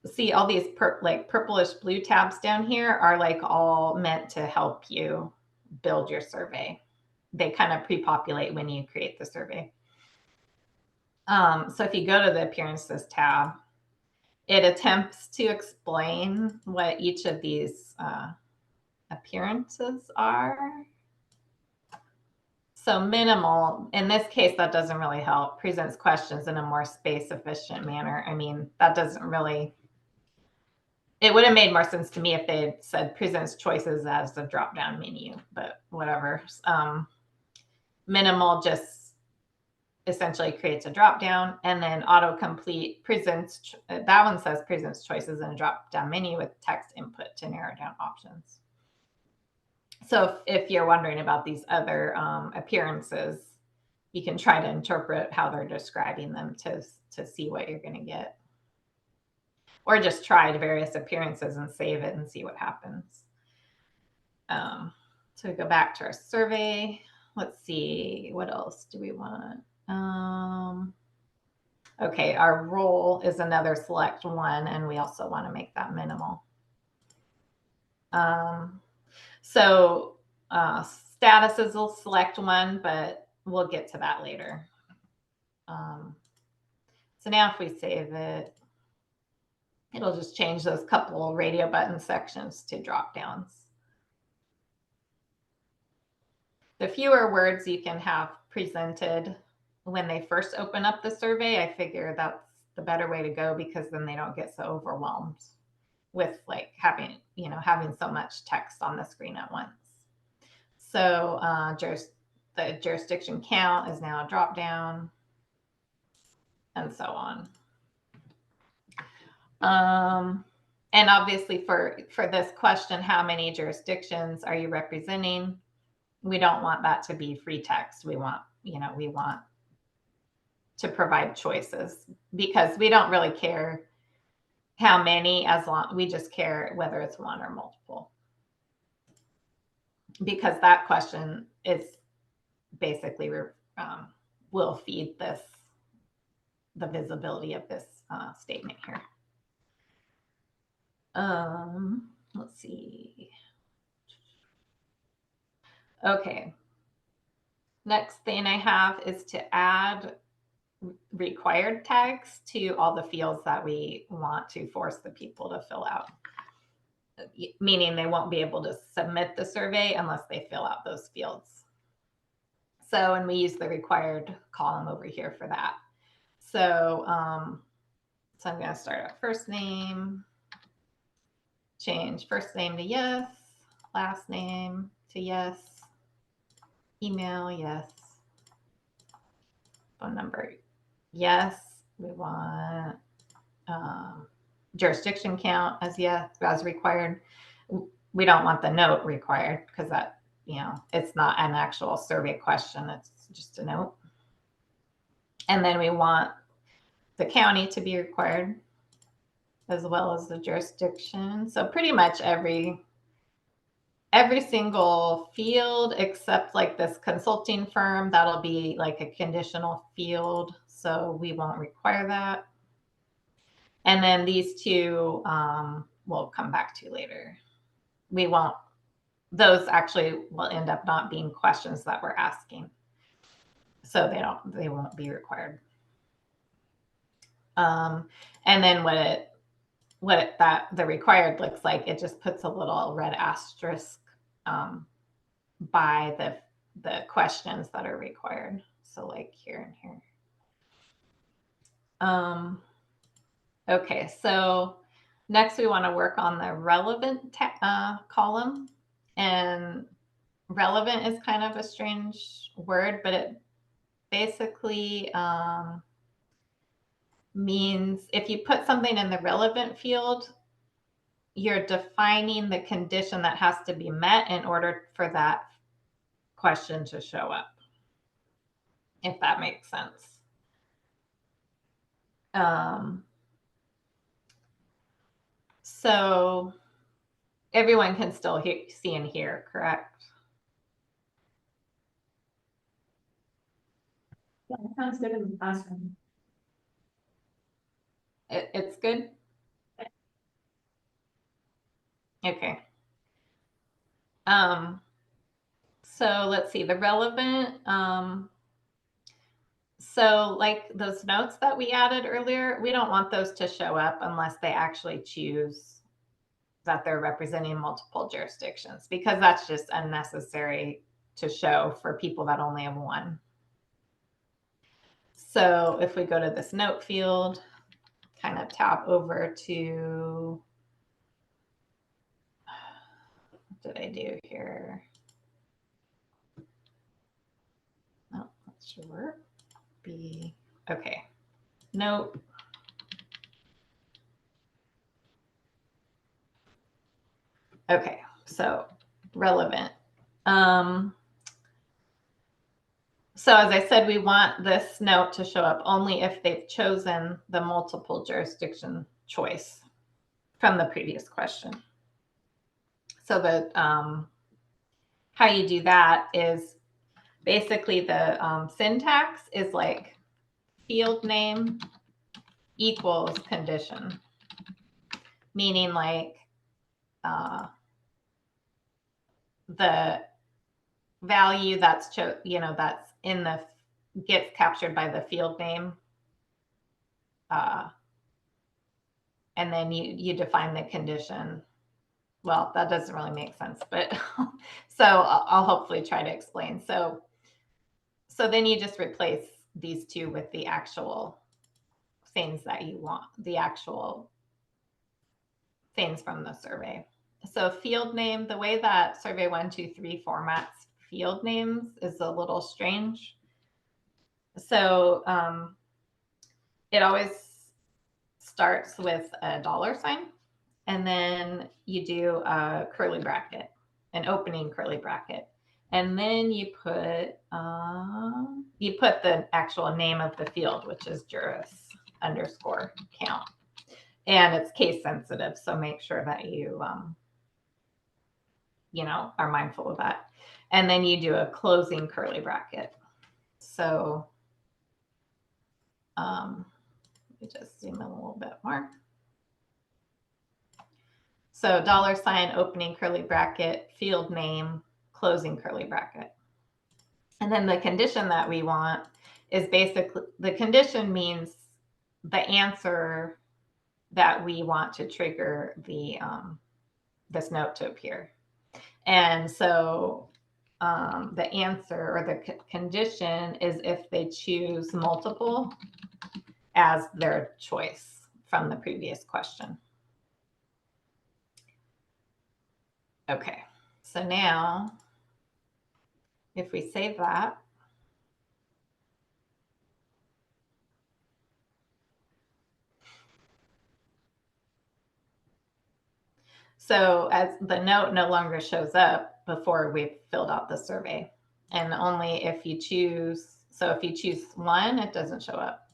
see all these purplish blue tabs down here are all meant to help you build your survey. They kind of pre-populate when you create the survey. So if you go to the appearances tab, it attempts to explain what each of these appearances are. So minimal, in this case, that doesn't really help. Presents questions in a more space efficient manner. I mean, that doesn't really, it would have made more sense to me if they had said presents choices as a drop down menu, but whatever. Minimal just essentially creates a drop down, and then autocomplete presents, that one says presents choices in a drop down menu with text input to narrow down options. So if you're wondering about these other appearances, you can try to interpret how they're describing them to see what you're going to get. Or just try the various appearances and save it and see what happens. So we go back to our survey. Let's see, what else do we want? Okay, our role is another select one, and we also want to make that minimal. So statuses will select one, but we'll get to that later. So now if we save it, it'll just change those couple radio button sections to drop downs. The fewer words you can have presented when they first open up the survey, I figure that's the better way to go, because then they don't get so overwhelmed with like having so much text on the screen at once. So the jurisdiction count is now a drop down, and so on. And obviously for this question, how many jurisdictions are you representing? We don't want that to be free text. We want to provide choices, because we don't really care how many, as long we just care whether it's one or multiple, because that question is basically will feed the visibility of this statement here. Let's see. Okay. Next thing I have is to add required tags to all the fields that we want to force the people to fill out, meaning they won't be able to submit the survey unless they fill out those fields. So, and we use the required column over here for that. So, so I'm going to start at first name, change first name to yes, last name to yes, email, yes, phone number, yes. We want jurisdiction count as yes, as required. We don't want the note required, because that, it's not an actual survey question. It's just a note. And then we want the county to be required, as well as the jurisdiction. So pretty much every single field except like this consulting firm, that'll be like a conditional field, so we won't require that. And then these two we'll come back to later. We won't, those actually will end up not being questions that we're asking, so they won't be required. And then the required looks like, it just puts a little red asterisk by the questions that are required. So like here and here. Okay, so next we want to work on the relevant column. And relevant is kind of a strange word, but it basically means if you put something in the relevant field, you're defining the condition that has to be met in order for that question to show up, if that makes sense. So everyone can still see and hear, correct? Yeah, it sounds good in the classroom. It's good? Okay. So let's see, the relevant, so like those notes that we added earlier, we don't want those to show up unless they actually choose that they're representing multiple jurisdictions, because that's just unnecessary to show for people that only have one. So if we go to this note field, kind of tap over to, what did I do here? Oh, not sure. Be okay. Note. Okay, so relevant. So as I said, we want this note to show up only if they've chosen the multiple jurisdiction choice from the previous question. So the how you do that is basically the syntax is like field name equals condition, meaning like the value that's that's in the gets captured by the field name, and then you define the condition. Well, that doesn't really make sense, but so I'll hopefully try to explain. So then you just replace these two with the actual things that you want, the actual things from the survey. So field name, the way that Survey123 formats field names is a little strange. So it always starts with a $sign, and then you do a curly bracket, an opening curly bracket, and then you put the actual name of the field, which is juris_count, and it's case sensitive, so make sure that you are mindful of that. And then you do a closing curly bracket. So let me just zoom in a little bit more. So $, opening curly bracket, field name, closing curly bracket. And then the condition that we want is basically, the condition means the answer that we want to trigger the this note to appear. And so the answer or the condition is if they choose multiple as their choice from the previous question. Okay, so now if we save that, so as the note no longer shows up before we've filled out the survey, and only if you choose, so if you choose one, it doesn't show up.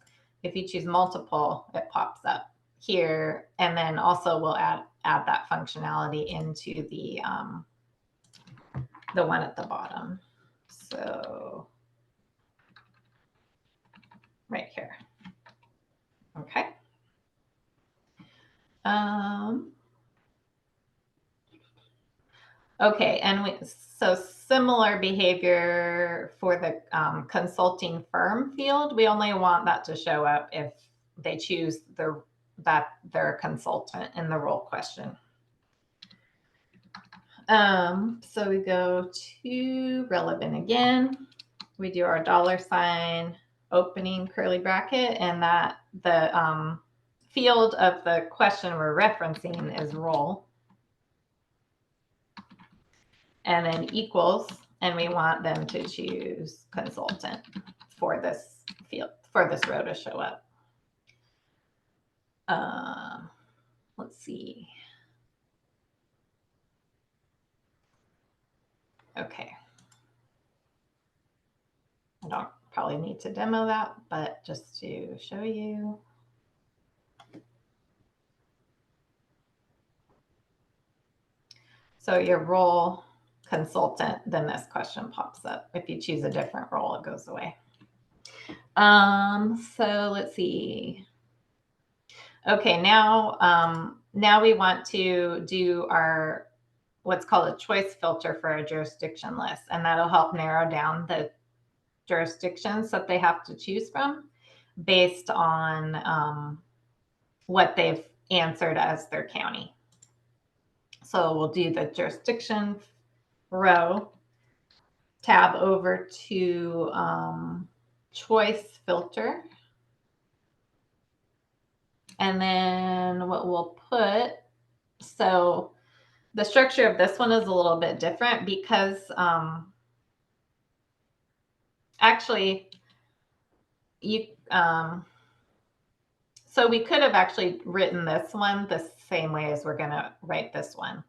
If you choose multiple, it pops up here. And then also we'll add that functionality into the one at the bottom. So right here. Okay. Okay, and so similar behavior for the consulting firm field. We only want that to show up if they choose their consultant in the role question. So we go to relevant again. We do our $, opening curly bracket, and that the field of the question we're referencing is role. And then equals, and we want them to choose consultant for this field, for this row to show up. Let's see. Okay. I don't probably need to demo that, but just to show you. So your role consultant, then this question pops up. If you choose a different role, it goes away. So let's see. Okay, now we want to do our what's called a choice filter for a jurisdiction list, and that'll help narrow down the jurisdictions that they have to choose from based on what they've answered as their county. So we'll do the jurisdiction row, tab over to choice filter. And then what we'll put, so the structure of this one is a little bit different because actually you, so we could have actually written this one the same way as we're gonna write this one.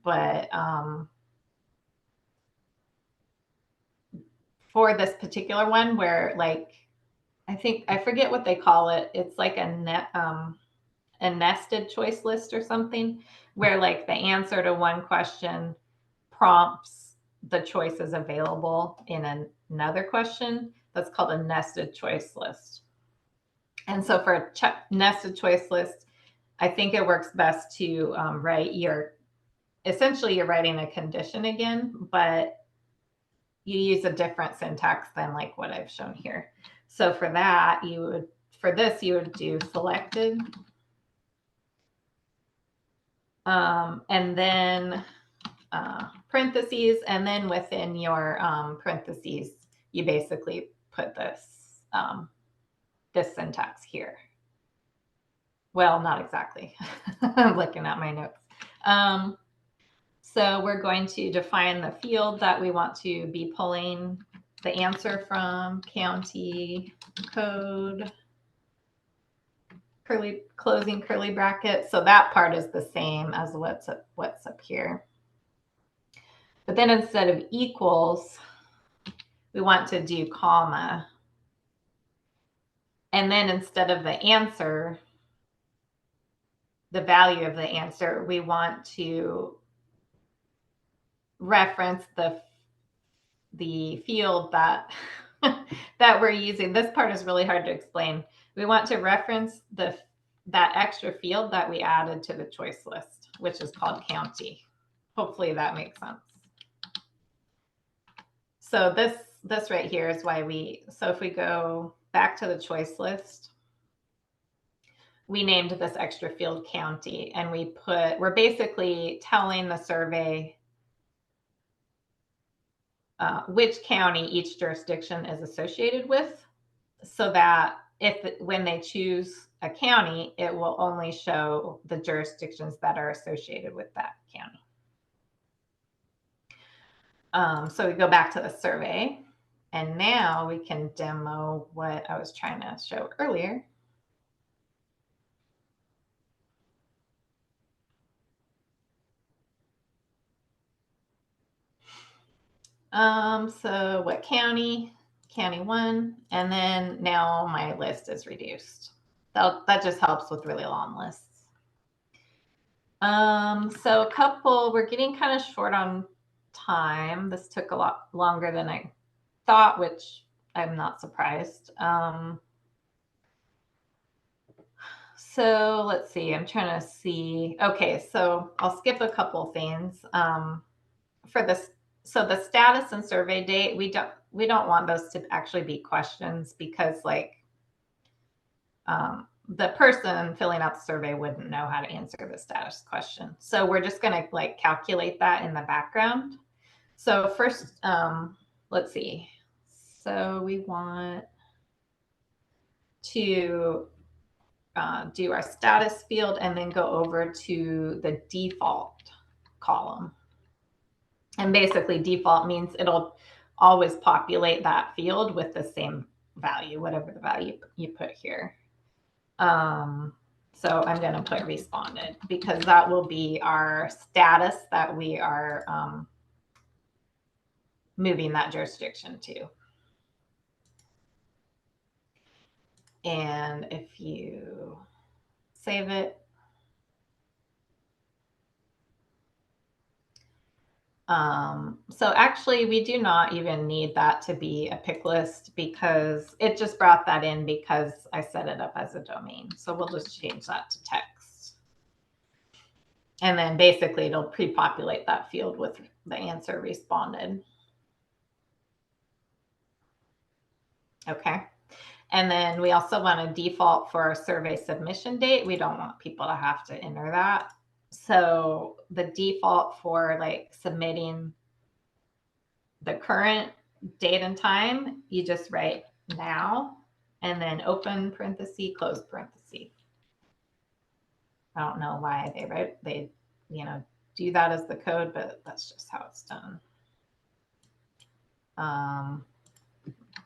But for this particular one where like, I forget what they call it. It's like a nested choice list or something where like the answer to one question prompts the choices available in another question. That's called a nested choice list. And so for a nested choice list, I think it works best to write essentially you're writing a condition again, but you use a different syntax than like what I've shown here. So for that, for this, you would do selected. And then parentheses, and then within your parentheses, you basically put this, this syntax here. Well, not exactly. I'm looking at my notes. So we're going to define the field that we want to be pulling the answer from, county, code, closing curly bracket. So that part is the same as what's up here. But then instead of equals, we want to do comma. And then instead of the answer, the value of the answer, we want to reference the field that that we're using. This part is really hard to explain. We want to reference that extra field that we added to the choice list, which is called county. Hopefully that makes sense. So this right here is why so if we go back to the choice list, we named this extra field county, and we're basically telling the survey which county each jurisdiction is associated with, so that when they choose a county, it will only show the jurisdictions that are associated with that county. So we go back to the survey, and now we can demo what I was trying to show earlier. So what county? County 1, and then now my list is reduced. That just helps with really long lists. So we're getting kind of short on time. This took a lot longer than I thought, which I'm not surprised. So let's see, I'm trying to see. Okay, so I'll skip a couple things. For this, so the status and survey date, we don't want those to actually be questions, because like the person filling out the survey wouldn't know how to answer the status question. So we're just going to like calculate that in the background. So first, let's see. So we want to do our status field and then go over to the default column. And basically default means it'll always populate that field with the same value, whatever the value you put here. So I'm going to put responded, because that will be our status that we are moving that jurisdiction to. And if you save it, so actually we do not even need that to be a pick list, because it just brought that in because I set it up as a domain. So we'll just change that to text. And then basically it'll pre-populate that field with the answer responded. Okay. And then we also want a default for our survey submission date. We don't want people to have to enter that. So the default for like submitting the current date and time, you just write now and then open parenthesis, close parenthesis. I don't know why they do that as the code, but that's just how it's done.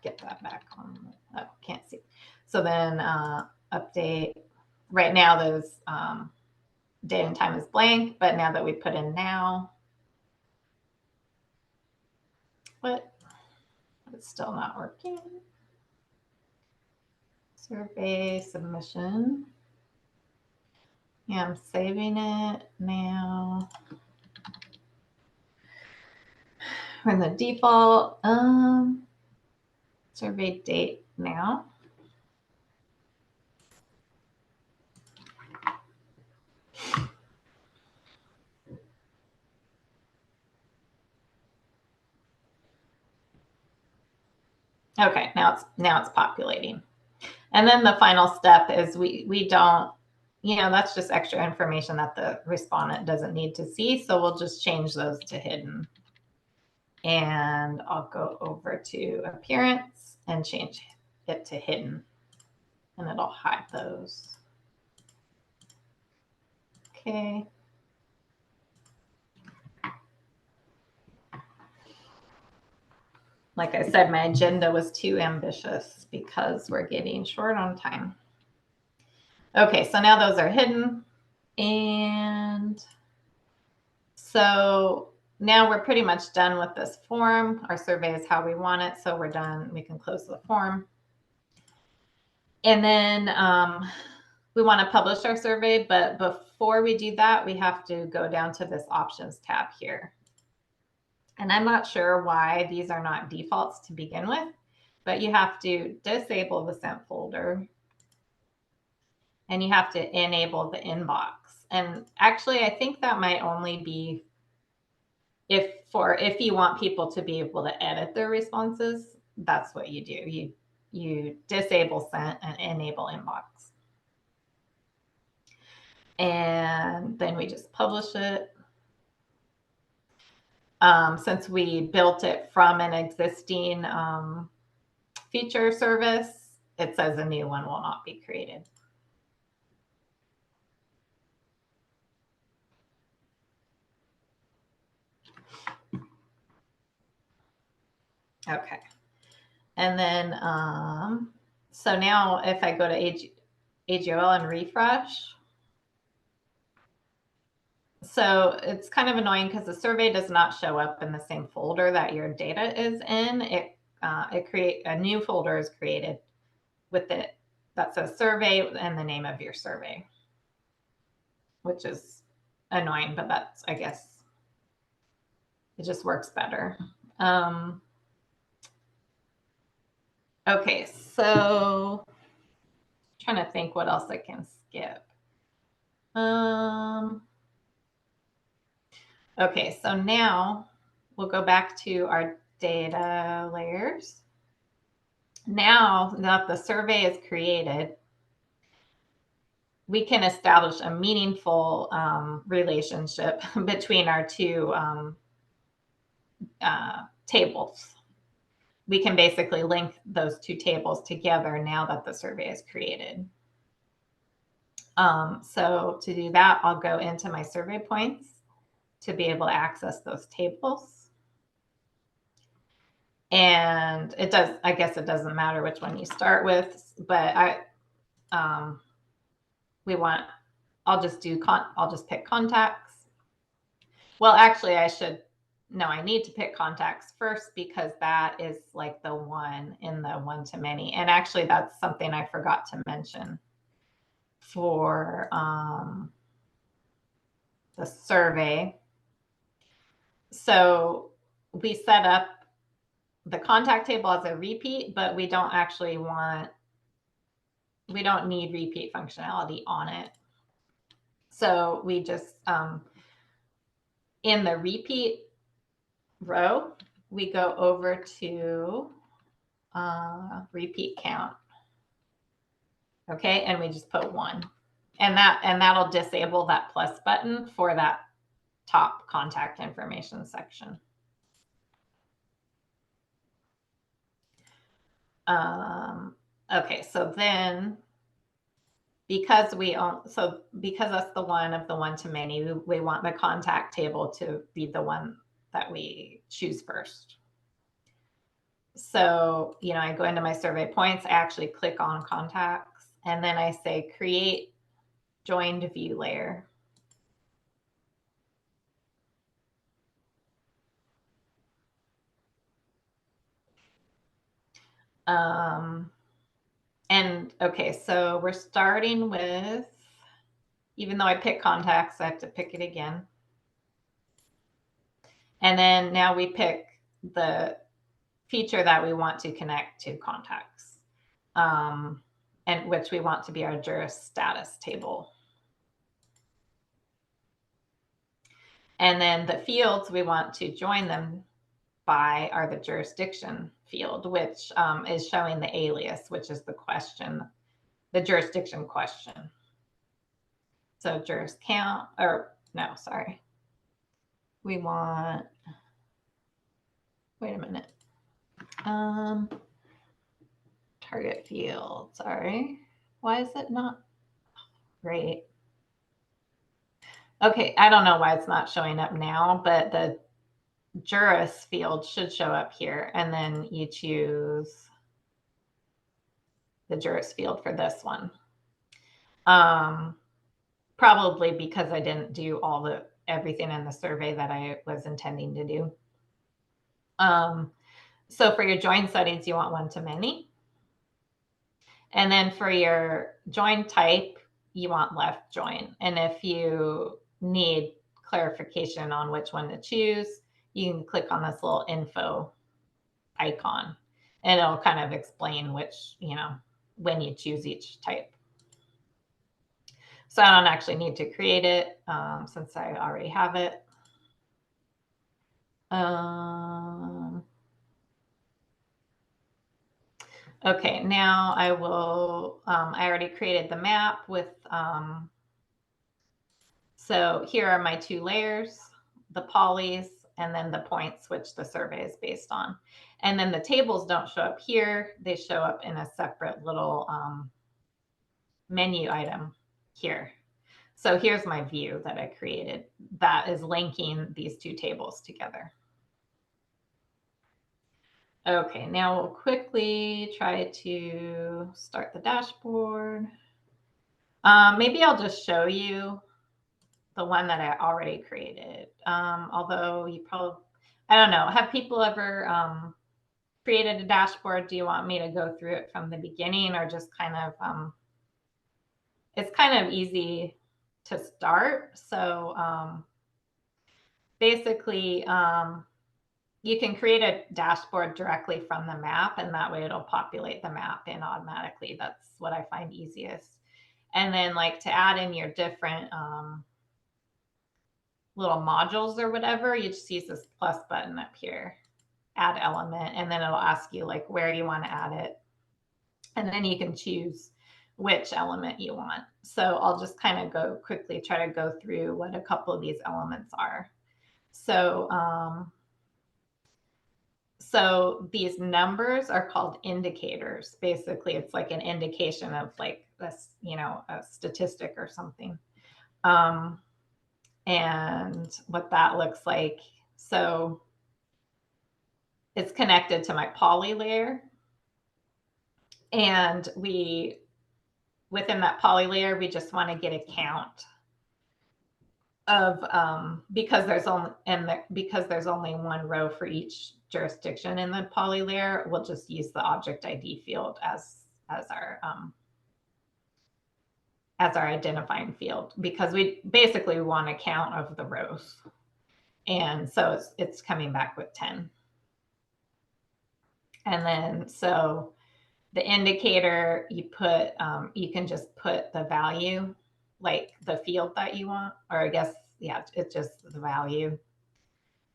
Get that back on. Oh, can't see. So then update. Right now, those date and time is blank, but now that we put in now, what? It's still not working. Survey submission. Yeah, I'm saving it now. We're in the default survey date now. Okay, now it's populating. And then the final step is we don't, that's just extra information that the respondent doesn't need to see. So we'll just change those to hidden. And I'll go over to appearance and change it to hidden. And it'll hide those. Okay. Like I said, my agenda was too ambitious because we're getting short on time. Okay, so now those are hidden. And so now we're pretty much done with this form. Our survey is how we want it. So we're done. We can close the form. And then we want to publish our survey. But before we do that, we have to go down to this options tab here. And I'm not sure why these are not defaults to begin with, but you have to disable the sent folder and you have to enable the inbox. And actually, I think that might only be if you want people to be able to edit their responses. That's what you do. You disable sent and enable inbox. And then we just publish it. Since we built it from an existing feature service, it says a new one will not be created. Okay. And then, so now if I go to AGOL and refresh, so it's kind of annoying because the survey does not show up in the same folder that your data is in. A new folder is created with it that says survey and the name of your survey, which is annoying, but that's, I guess, it just works better. Okay, so trying to think what else I can skip. Okay, so now we'll go back to our data layers. Now that the survey is created, we can establish a meaningful relationship between our two tables. We can basically link those two tables together now that the survey is created. So to do that, I'll go into my survey points to be able to access those tables. And it does, I guess it doesn't matter which one you start with, but I'll just pick contacts. Well, actually I need to pick contacts first because that is like the one in the one-to-many. And actually that's something I forgot to mention for the survey. So we set up the contact table as a repeat, but we don't need repeat functionality on it. So we just, in the repeat row, we go over to repeat count. Okay, and we just put 1. And that'll disable that plus button for that top contact information section. Okay, so then because that's the one of the one-to-many, we want the contact table to be the one that we choose first. So, I go into my survey points, I actually click on contacts, and then I say create joined view layer. And okay, so we're starting with, even though I pick contacts, I have to pick it again. And then now we pick the feature that we want to connect to contacts, and which we want to be our juris status table. And then the fields we want to join them by are the jurisdiction field, which is showing the alias, which is the question, the jurisdiction question. So juris count, or no, sorry. We want, wait a minute. Target field, sorry. Why is it not great? Okay, I don't know why it's not showing up now, but the juris field should show up here. And then you choose the juris field for this one. Probably because I didn't do everything in the survey that I was intending to do. So for your join settings, you want one-to-many. And then for your join type, you want left join. And if you need clarification on which one to choose, you can click on this little info icon, and it'll kind of explain which, when you choose each type. So I don't actually need to create it since I already have it. Okay, now I will, I already created the map with, so here are my two layers, the polys, and then the points, which the survey is based on. And then the tables don't show up here. They show up in a separate little menu item here. So here's my view that I created that is linking these two tables together. Okay, now we'll quickly try to start the dashboard. Maybe I'll just show you the one that I already created. Although you probably, I don't know, have people ever created a dashboard? Do you want me to go through it from the beginning, or just kind of, it's kind of easy to start. So basically, you can create a dashboard directly from the map, and that way it'll populate the map in automatically. That's what I find easiest. And then like to add in your different little modules or whatever, you just use this plus button up here, add element, and then it'll ask you like where you want to add it. And then you can choose which element you want. So I'll just kind of quickly try to go through what a couple of these elements are. So, so these numbers are called indicators. Basically, it's like an indication of like this, a statistic or something. And what that looks like. So it's connected to my poly layer. And within that poly layer, we just want to get a count of, because there's only one row for each jurisdiction in the poly layer, we'll just use the object ID field as our identifying field, because we basically want a count of the rows. And so it's coming back with 10. And then, so the indicator you put, you can just put the value, like the field that you want, or I guess, yeah, it's just the value.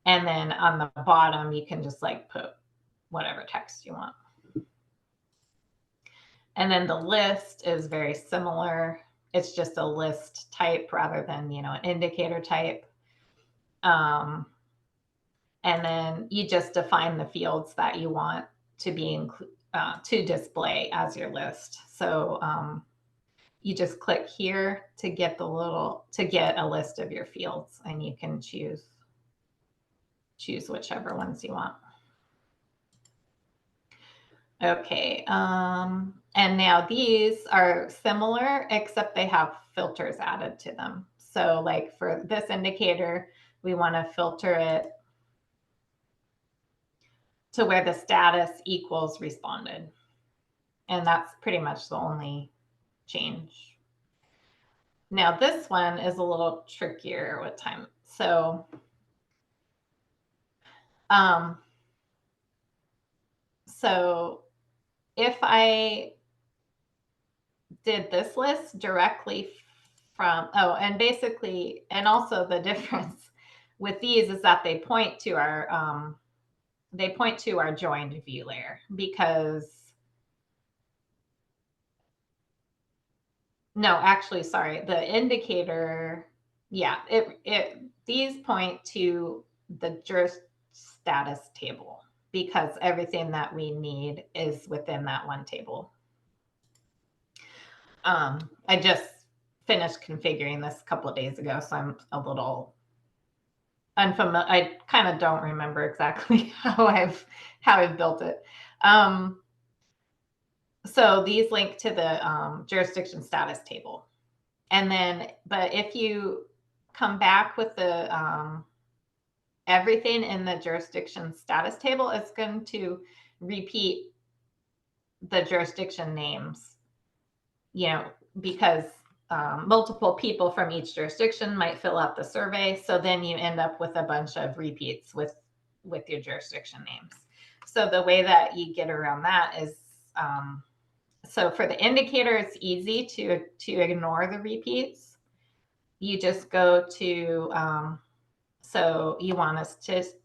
And then on the bottom, you can just like put whatever text you want. And then the list is very similar. It's just a list type rather than, an indicator type. And then you just define the fields that you want to be to display as your list. So you just click here to get a list of your fields, and you can choose whichever ones you want. Okay, and now these are similar, except they have filters added to them. So like for this indicator, we want to filter it to where the status equals responded. And that's pretty much the only change. Now this one is a little trickier with time. So if I did this list directly from, and basically, and also the difference with these is that they point to our joined view layer, because no, actually, sorry, the indicator, yeah, these point to the JIRS status table, because everything that we need is within that one table. I just finished configuring this a couple of days ago, so I'm a little unfamiliar. I kind of don't remember exactly how I've built it. So these link to the jurisdiction status table. And then, but if you come back with the everything in the jurisdiction status table, it's going to repeat the jurisdiction names, you know, because multiple people from each jurisdiction might fill out the survey. So then you end up with a bunch of repeats with your jurisdiction names. So the way that you get around that is, so for the indicator, it's easy to ignore the repeats. You just go to, so you want a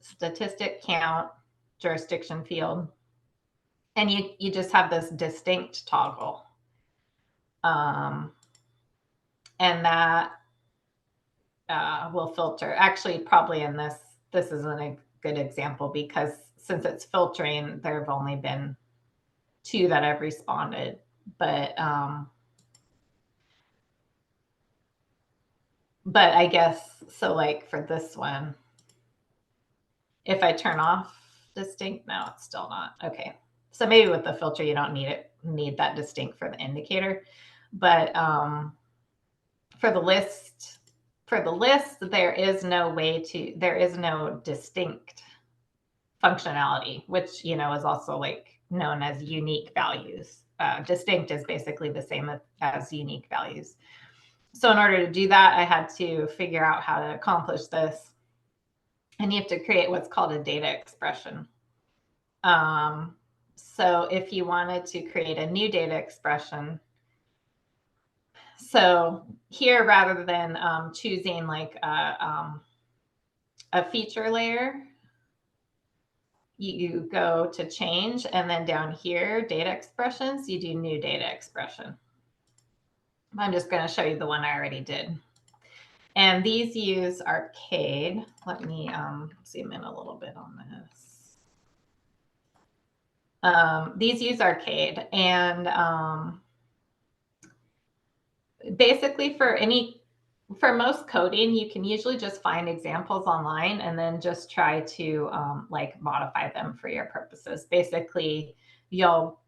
statistic count jurisdiction field, and you just have this distinct toggle. And that will filter. Actually, probably in this isn't a good example, because since it's filtering, there have only been 2 that have responded. But I guess, so like for this one, if I turn off distinct, no, it's still not. Okay. So maybe with the filter, you don't need that distinct for the indicator. But for the list, there is no distinct functionality, which, you know, is also like known as unique values. Distinct is basically the same as unique values. So in order to do that, I had to figure out how to accomplish this. And you have to create what's called a data expression. So if you wanted to create a new data expression, so here, rather than choosing like a feature layer, you go to change, and then down here, data expressions, you do new data expression. I'm just going to show you the one I already did. And these use Arcade. Let me zoom in a little bit on this. These use Arcade, and basically for most coding, you can usually just find examples online and then just try to like modify them for your purposes. Basically, you'll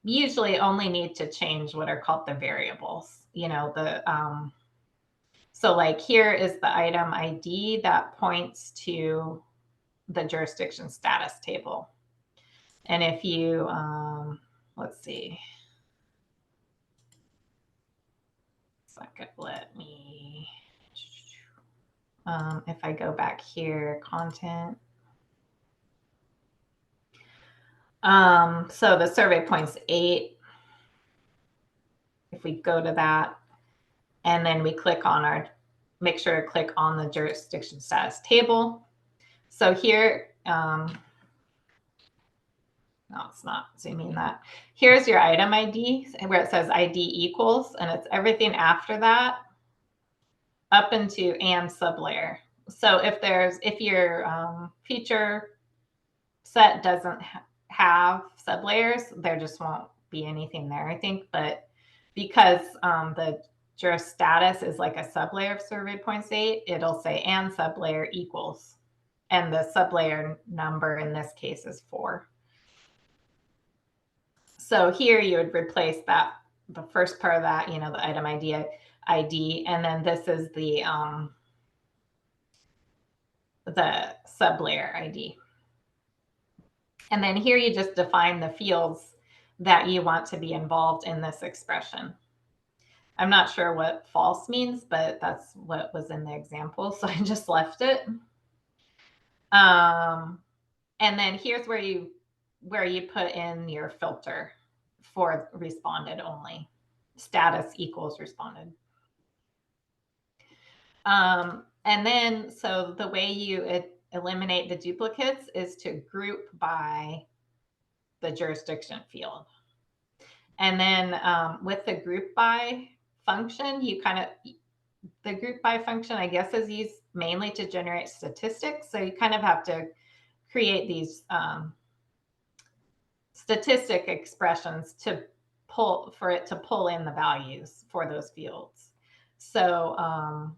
usually only need to change what are called the variables. You know, so like here is the item ID that points to the jurisdiction status table. And if you, let's see. Second, let me, if I go back here, content. So the survey points 8. If we go to that, and then we click on make sure to click on the jurisdiction status table. So here, no, it's not zooming that. Here's your item ID, where it says ID equals, and it's everything after that up into and sublayer. So if your feature set doesn't have sublayers, there just won't be anything there, I think. But because the JIRS status is like a sublayer of survey points 8, it'll say and sublayer equals. And the sublayer number in this case is 4. So here you would replace that, the first part of that, you know, the item ID, and then this is the sublayer ID. And then here you just define the fields that you want to be involved in this expression. I'm not sure what false means, but that's what was in the example, so I just left it. And then here's where you put in your filter for responded only. Status equals responded. And then, so the way you eliminate the duplicates is to group by the jurisdiction field. And then with the group by function, you the group by function, I guess, is used mainly to generate statistics. So you kind of have to create these statistic expressions to pull in the values for those fields. So,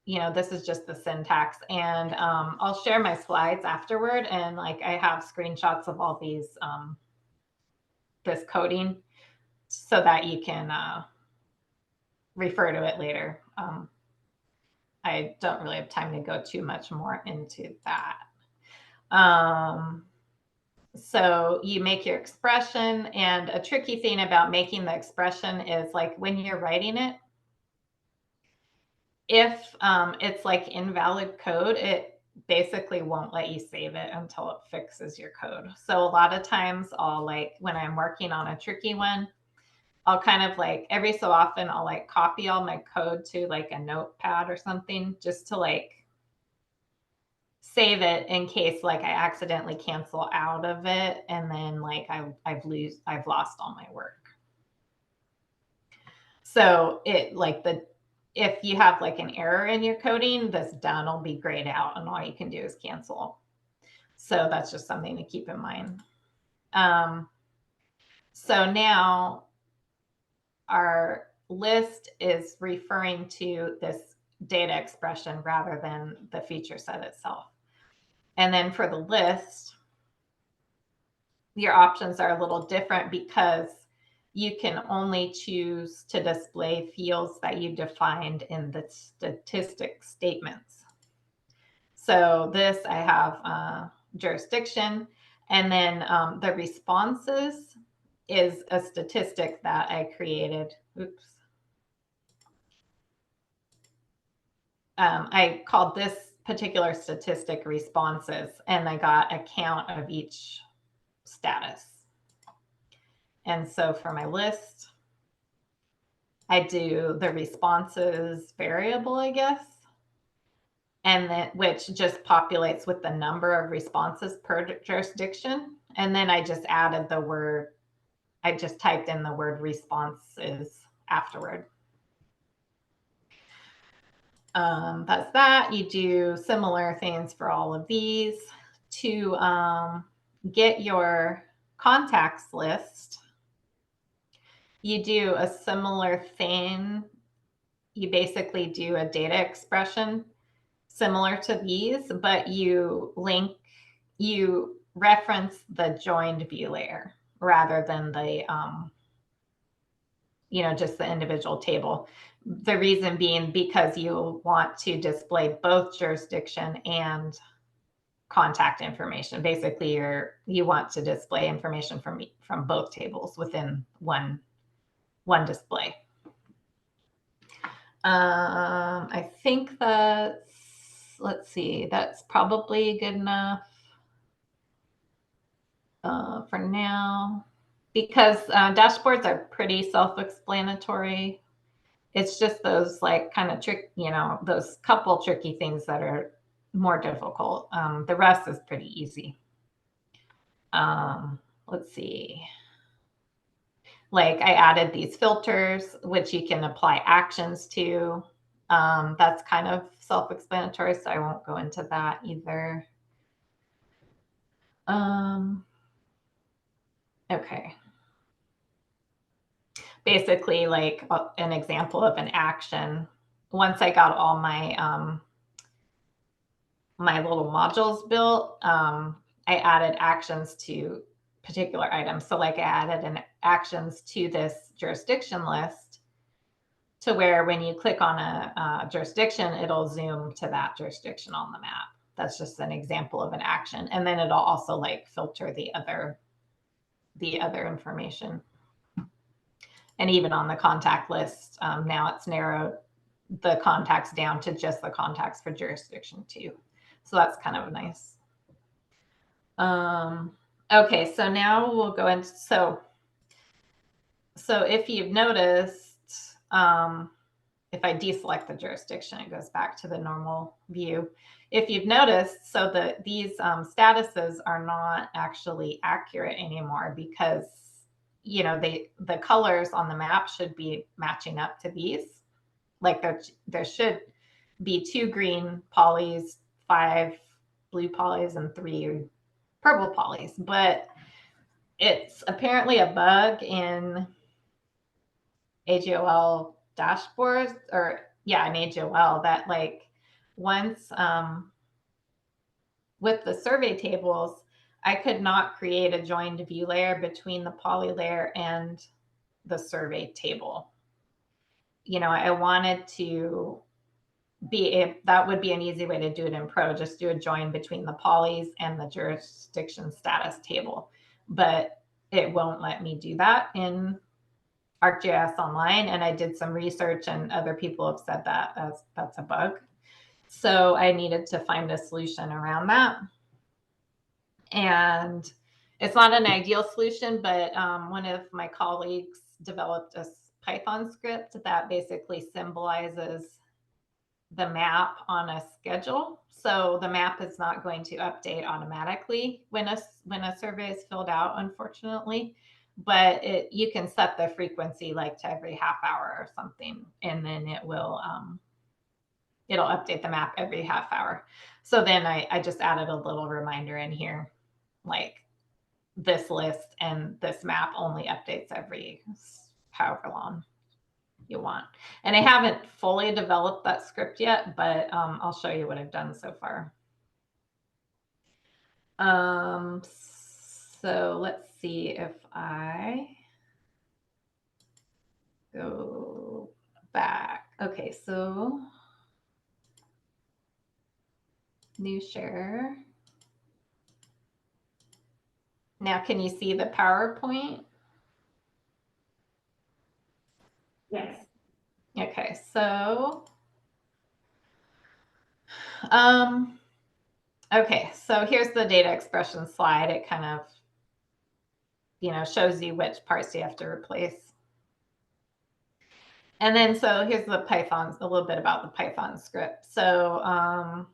you know, this is just the syntax, and I'll share my slides afterward. And like, I have screenshots of all these, this coding, so that you can refer to it later. I don't really have time to go too much more into that. So you make your expression, and a tricky thing about making the expression is like when you're writing it, if it's like invalid code, it basically won't let you save it until it fixes your code. So a lot of times I'll, like, when I'm working on a tricky one, I'll kind of like every so often I'll like copy all my code to like a notepad or something, just to like save it in case like I accidentally cancel out of it, and then like I've lost all my work. So it like if you have like an error in your coding, this done will be grayed out, and all you can do is cancel. So that's just something to keep in mind. So now our list is referring to this data expression rather than the feature set itself. And then for the list, your options are a little different because you can only choose to display fields that you defined in the statistic statements. So this, I have jurisdiction, and then the responses is a statistic that I created. Oops. I called this particular statistic responses, and I got a count of each status. And so for my list, I do the responses variable, I guess, and then which just populates with the number of responses per jurisdiction. And then I just added the word, I just typed in the word responses afterward. That's that. You do similar things for all of these. To get your contacts list, you do a similar thing. You basically do a data expression similar to these, but you reference the joined view layer rather than the, you know, just the individual table. The reason being because you want to display both jurisdiction and contact information. Basically, you want to display information from both tables within one display. I think that's, let's see, that's probably good enough for now, because dashboards are pretty self-explanatory. It's just those like kind of you know, those couple tricky things that are more difficult. The rest is pretty easy. Let's see. Like I added these filters, which you can apply actions to. That's kind of self-explanatory, so I won't go into that either. Okay. Basically, like an example of an action. Once I got all my my little modules built, I added actions to particular items. So like I added an actions to this jurisdiction list to where when you click on a jurisdiction, it'll zoom to that jurisdiction on the map. That's just an example of an action. And then it'll also like filter the other information. And even on the contact list, now it's narrowed the contacts down to just the contacts for jurisdiction 2. So that's kind of nice. Okay, so now we'll go into, so if you've noticed, if I deselect the jurisdiction, it goes back to the normal view. If you've noticed, so these statuses are not actually accurate anymore because, you know, the colors on the map should be matching up to these. Like there should be 2 green polys, 5 blue polys, and 3 purple polys. But it's apparently a bug in AGOL dashboards, or yeah, in AGOL, that like once with the survey tables, I could not create a joined view layer between the poly layer and the survey table. You know, I wanted to that would be an easy way to do it in Pro, just do a join between the polys and the jurisdiction status table. But it won't let me do that in ArcGIS Online. And I did some research and other people have said that that's a bug. So I needed to find a solution around that. And it's not an ideal solution, but one of my colleagues developed a Python script that basically symbolizes the map on a schedule. So the map is not going to update automatically when a survey is filled out, unfortunately, but you can set the frequency like to every half hour or something, and then it will it'll update the map every half hour. So then I just added a little reminder in here, like this list and this map only updates every however long you want. And I haven't fully developed that script yet, but I'll show you what I've done so far. So let's see if I go back. Okay, so new share. Now, can you see the PowerPoint? Yes. Okay, so okay, so here's the data expression slide. It kind of, you know, shows you which parts you have to replace. And then, so here's the Python, a little bit about the Python script. So,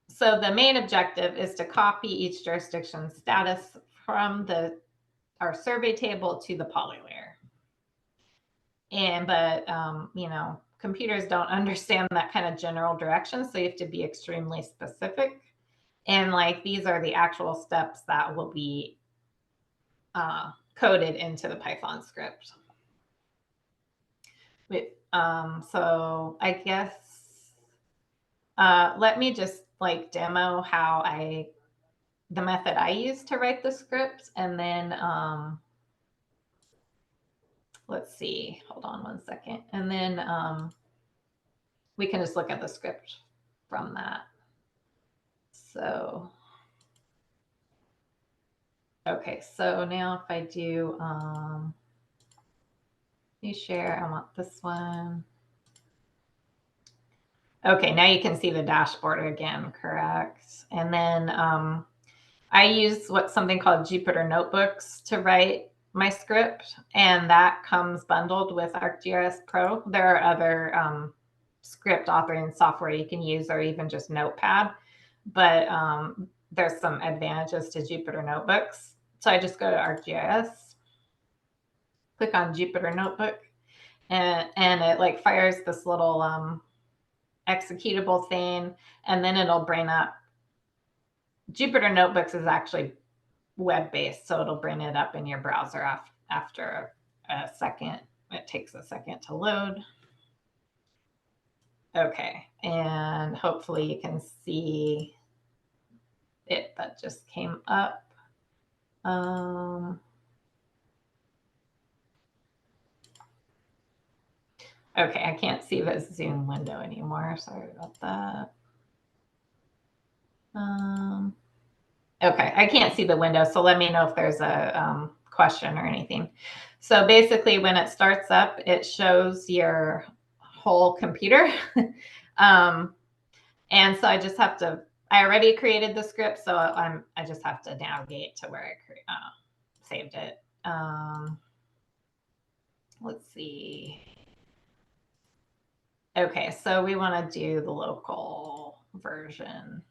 so the main objective is to copy each jurisdiction status from our survey table to the poly layer. But, you know, computers don't understand that kind of general direction, so you have to be extremely specific. And like these are the actual steps that will be coded into the Python script. So I guess let me just like demo how the method I use to write the script, and then let's see, hold on one second. And then we can just look at the script from that. So, okay, so now if I do new share, I want this one. Okay, now you can see the dashboard again, correct? And then I use something called Jupyter Notebooks to write my script, and that comes bundled with ArcGIS Pro. There are other script authoring software you can use, or even just Notepad, but there's some advantages to Jupyter Notebooks. So I just go to ArcGIS, click on Jupyter Notebook, and it like fires this little executable thing, and then it'll bring up Jupyter Notebooks is actually web-based, so it'll bring it up in your browser after a second. It takes a second to load. Okay, and hopefully you can see it that just came up. Okay, I can't see the Zoom window anymore. Sorry about that. Okay, I can't see the window, so let me know if there's a question or anything. So basically, when it starts up, it shows your whole computer. And so I just have to, I already created the script, so I just have to navigate to where I saved it. Let's see. Okay, so we want to do the local version.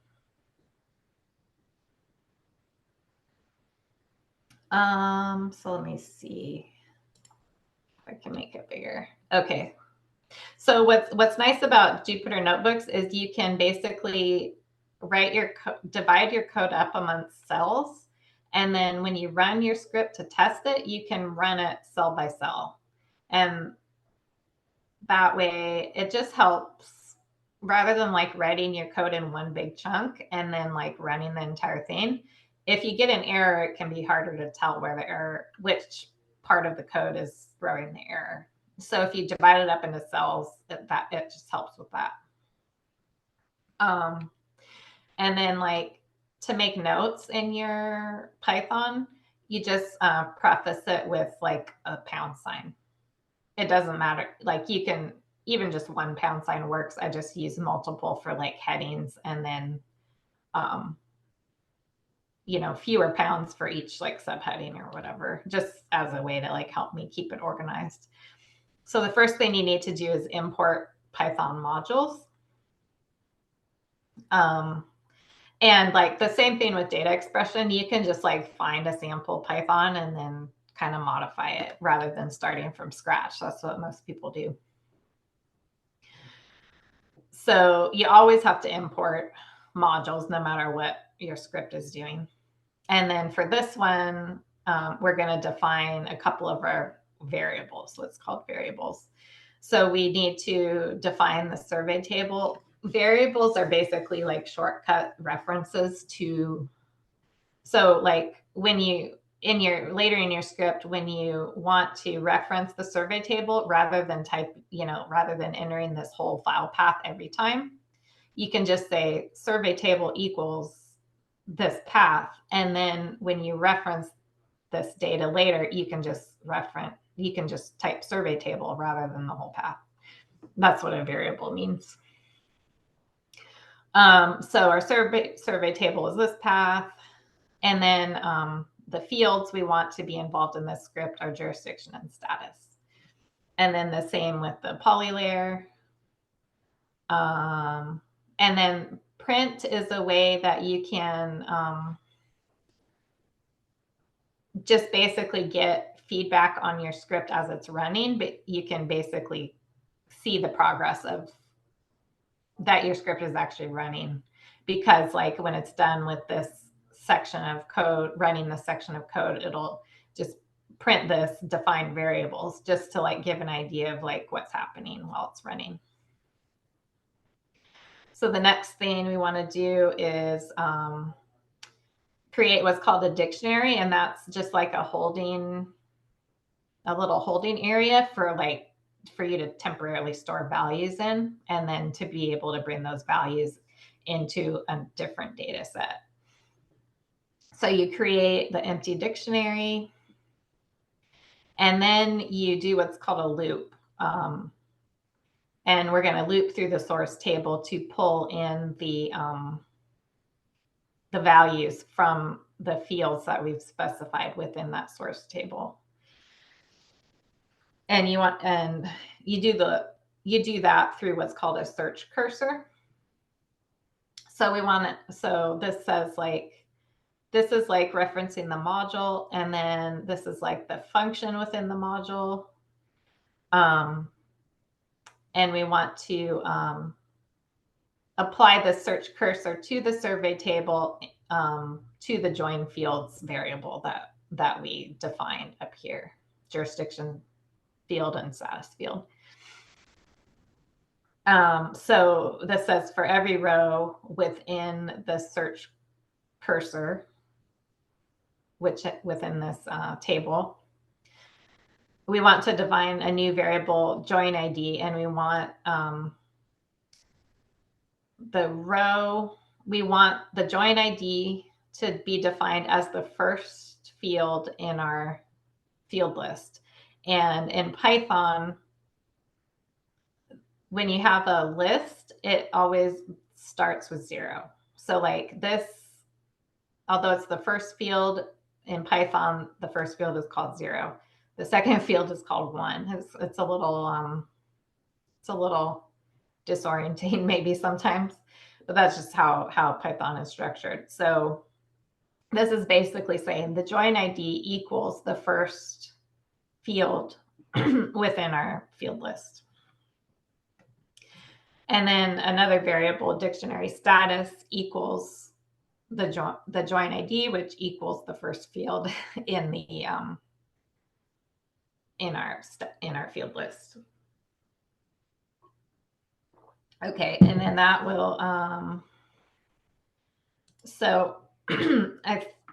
So let me see if I can make it bigger. Okay. So what's nice about Jupyter Notebooks is you can basically divide your code up amongst cells. And then when you run your script to test it, you can run it cell by cell. And that way it just helps, rather than like writing your code in one big chunk and then like running the entire thing. If you get an error, it can be harder to tell which part of the code is throwing the error. So if you divide it up into cells, it just helps with that. And then like to make notes in your Python, you just preface it with like a £. It doesn't matter. Like you can, even just one £. Works. I just use multiple for like headings, and then fewer pounds for each like subheading or whatever, just as a way to like help me keep it organized. So the first thing you need to do is import Python modules. And like the same thing with data expression, you can just like find a sample Python and then kind of modify it rather than starting from scratch. That's what most people do. So you always have to import modules no matter what your script is doing. And then for this one, we're going to define a couple of our variables. Let's call it variables. So we need to define the survey table. Variables are basically like shortcut references to, so like when you, later in your script, when you want to reference the survey table, rather than entering this whole file path every time, you can just say survey table equals this path. And then when you reference this data later, you can just type survey table rather than the whole path. That's what a variable means. So our survey table is this path. And then the fields we want to be involved in this script are jurisdiction and status. And then the same with the poly layer. And then print is a way that you can just basically get feedback on your script as it's running, but you can basically see the progress of that your script is actually running, because like when it's done with this section of code, running this section of code, it'll just print this defined variables just to like give an idea of like what's happening while it's running. So the next thing we want to do is create what's called a dictionary, and that's just like a little holding area for you to temporarily store values in, and then to be able to bring those values into a different data set. So you create the empty dictionary, and then you do what's called a loop. And we're going to loop through the source table to pull in the values from the fields that we've specified within that source table. And you do that through what's called a search cursor. So this says like, this is like referencing the module, and then this is like the function within the module. And we want to apply the search cursor to the survey table to the join fields variable that we defined up here, jurisdiction field and status field. So this says for every row within the search cursor, which within this table, we want to define a new variable join ID, and we want we want the join ID to be defined as the first field in our field list. And in Python, when you have a list, it always starts with 0. So like this, although it's the first field in Python, the first field is called 0. The second field is called 1. It's a little disorienting maybe sometimes, but that's just how Python is structured. So this is basically saying the join ID equals the first field within our field list. And then another variable, dictionary status, equals the join ID, which equals the first field in the in our field list. Okay, and then that will so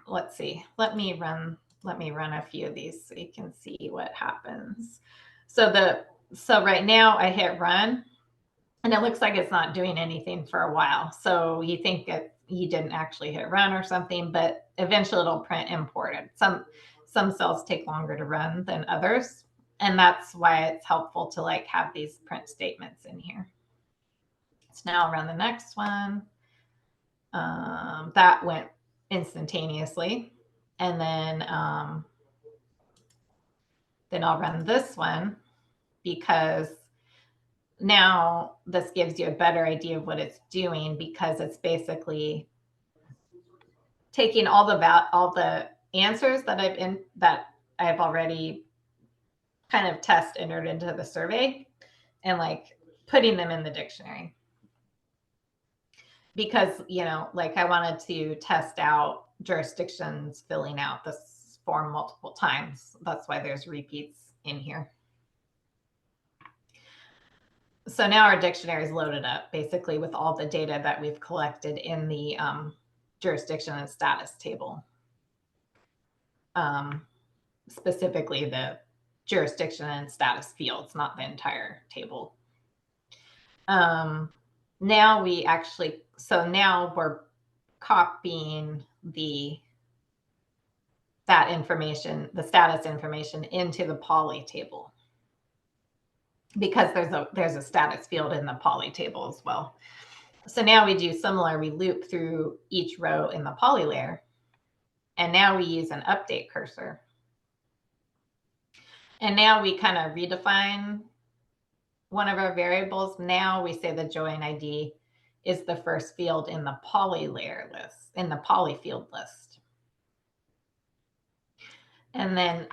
let's see. Let me run a few of these so you can see what happens. So right now I hit run, and it looks like it's not doing anything for a while. So you think that you didn't actually hit run or something, but eventually it'll print imported. Some cells take longer to run than others, and that's why it's helpful to like have these print statements in here. So now I'll run the next one. That went instantaneously, and then I'll run this one, because now this gives you a better idea of what it's doing, because it's basically taking all the answers that I've already kind of entered into the survey and like putting them in the dictionary. Because, you know, like I wanted to test out jurisdictions filling out this form multiple times. That's why there's repeats in here. So now our dictionary is loaded up basically with all the data that we've collected in the jurisdiction and status table. Specifically the jurisdiction and status fields, not the entire table. Now we're copying that information, the status information, into the poly table, because there's a status field in the poly table as well. So now we do similar, we loop through each row in the poly layer, and now we use an update cursor. And now we kind of redefine one of our variables. Now we say the join ID is the first field in the poly layer list, in the poly field list. And then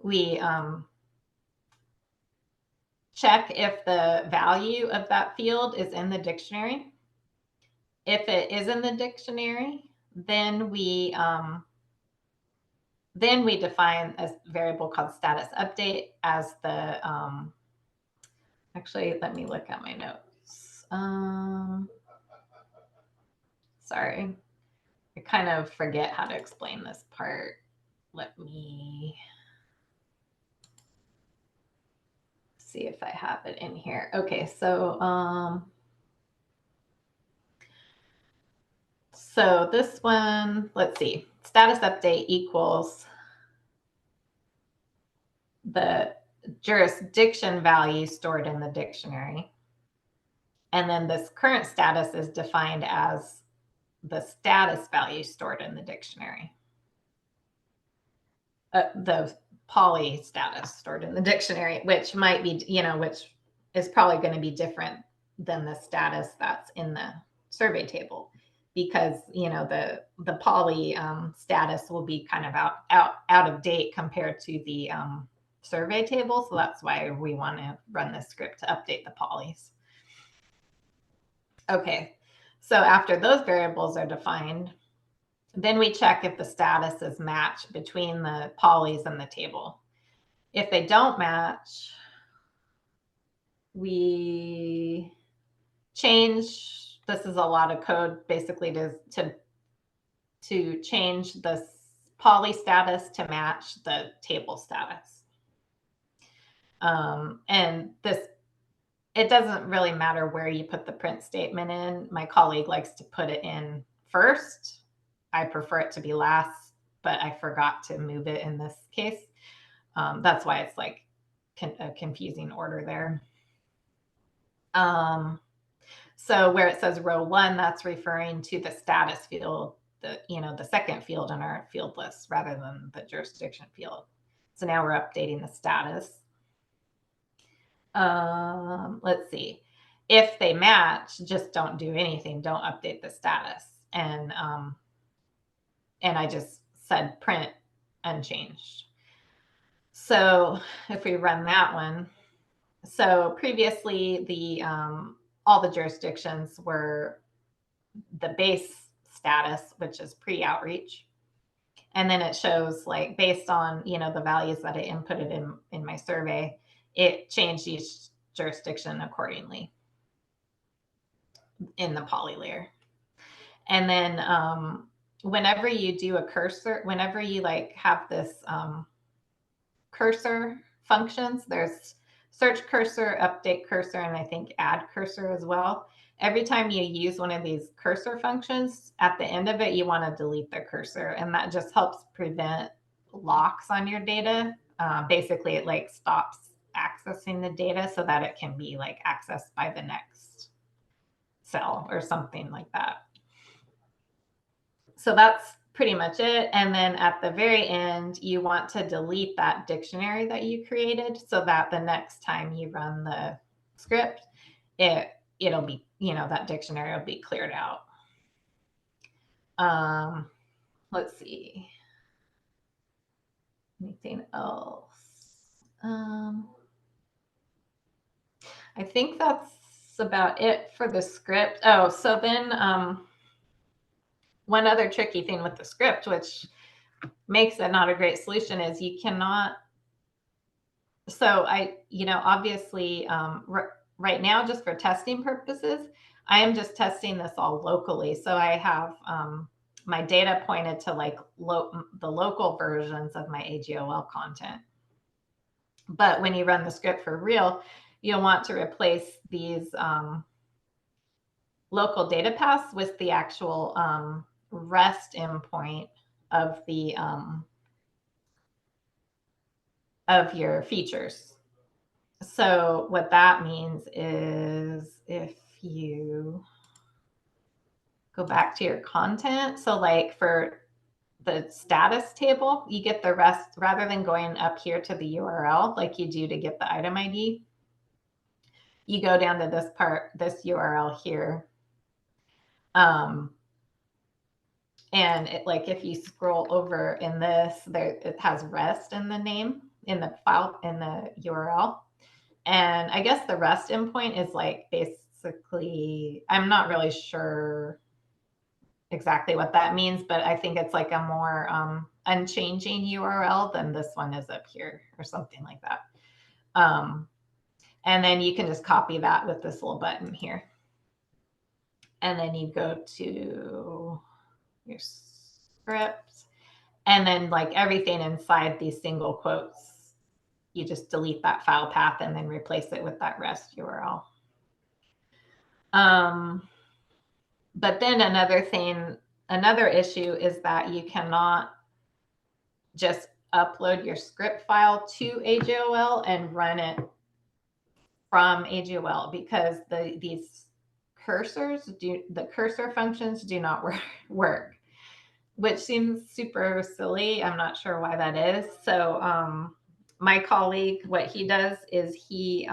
we check if the value of that field is in the dictionary. If it is in the dictionary, then we define a variable called status update as the, actually, let me look at my notes. Sorry, I kind of forget how to explain this part. Let me see if I have it in here. Okay, so so this one, let's see, status update equals the jurisdiction value stored in the dictionary. And then this current status is defined as the status value stored in the dictionary. The poly status stored in the dictionary, which might be, you know, which is probably going to be different than the status that's in the survey table, because, you know, the poly status will be kind of out of date compared to the survey table. So that's why we want to run this script to update the polys. Okay, So after those variables are defined, then we check if the status is matched between the polys and the table. If they don't match, we change, this is a lot of code basically to change the poly status to match the table status. And this, it doesn't really matter where you put the print statement in. My colleague likes to put it in first. I prefer it to be last, but I forgot to move it in this case. That's why it's like a confusing order there. So where it says row 1, that's referring to the status field, the second field in our field list rather than the jurisdiction field. So now we're updating the status. Let's see. If they match, just don't do anything. Don't update the status. And I just said print unchanged. So if we run that one, so previously all the jurisdictions were the base status, which is pre-outreach. And then it shows like based on, the values that I inputted in my survey, it changed each jurisdiction accordingly in the poly layer. And then whenever you do a cursor, whenever you like have this cursor functions, there's search cursor, update cursor, and I think add cursor as well. Every time you use one of these cursor functions, at the end of it, you want to delete the cursor, and that just helps prevent locks on your data. Basically, it like stops accessing the data so that it can be like accessed by the next cell or something like that. So that's pretty much it. And then at the very end, you want to delete that dictionary that you created so that the next time you run the script, it'll be, that dictionary will be cleared out. Let's see. Anything else? I think that's about it for the script. Oh, so then one other tricky thing with the script, which makes it not a great solution, is you cannot. So obviously right now, just for testing purposes, I am just testing this all locally. So I have my data pointed to like the local versions of my AGOL content. But when you run the script for real, you'll want to replace these local data paths with the actual REST endpoint of the of your features. So what that means is if you go back to your content, so like for the status table, you get the REST rather than going up here to the URL like you do to get the item ID. You go down to this part, this URL here. And like if you scroll over in this, there it has REST in the name, in the file, in the URL. And I guess the REST endpoint is like basically, I'm not really sure exactly what that means, but I think it's like a more unchanging URL than this one is up here or something like that. And then you can just copy that with this little button here. And then you go to your script, and then like everything inside these single quotes, you just delete that file path and then replace it with that REST URL. But then another issue is that you cannot just upload your script file to AGOL and run it from AGOL, because these the cursor functions do not work, which seems super silly. I'm not sure why that is. So my colleague, what he does is he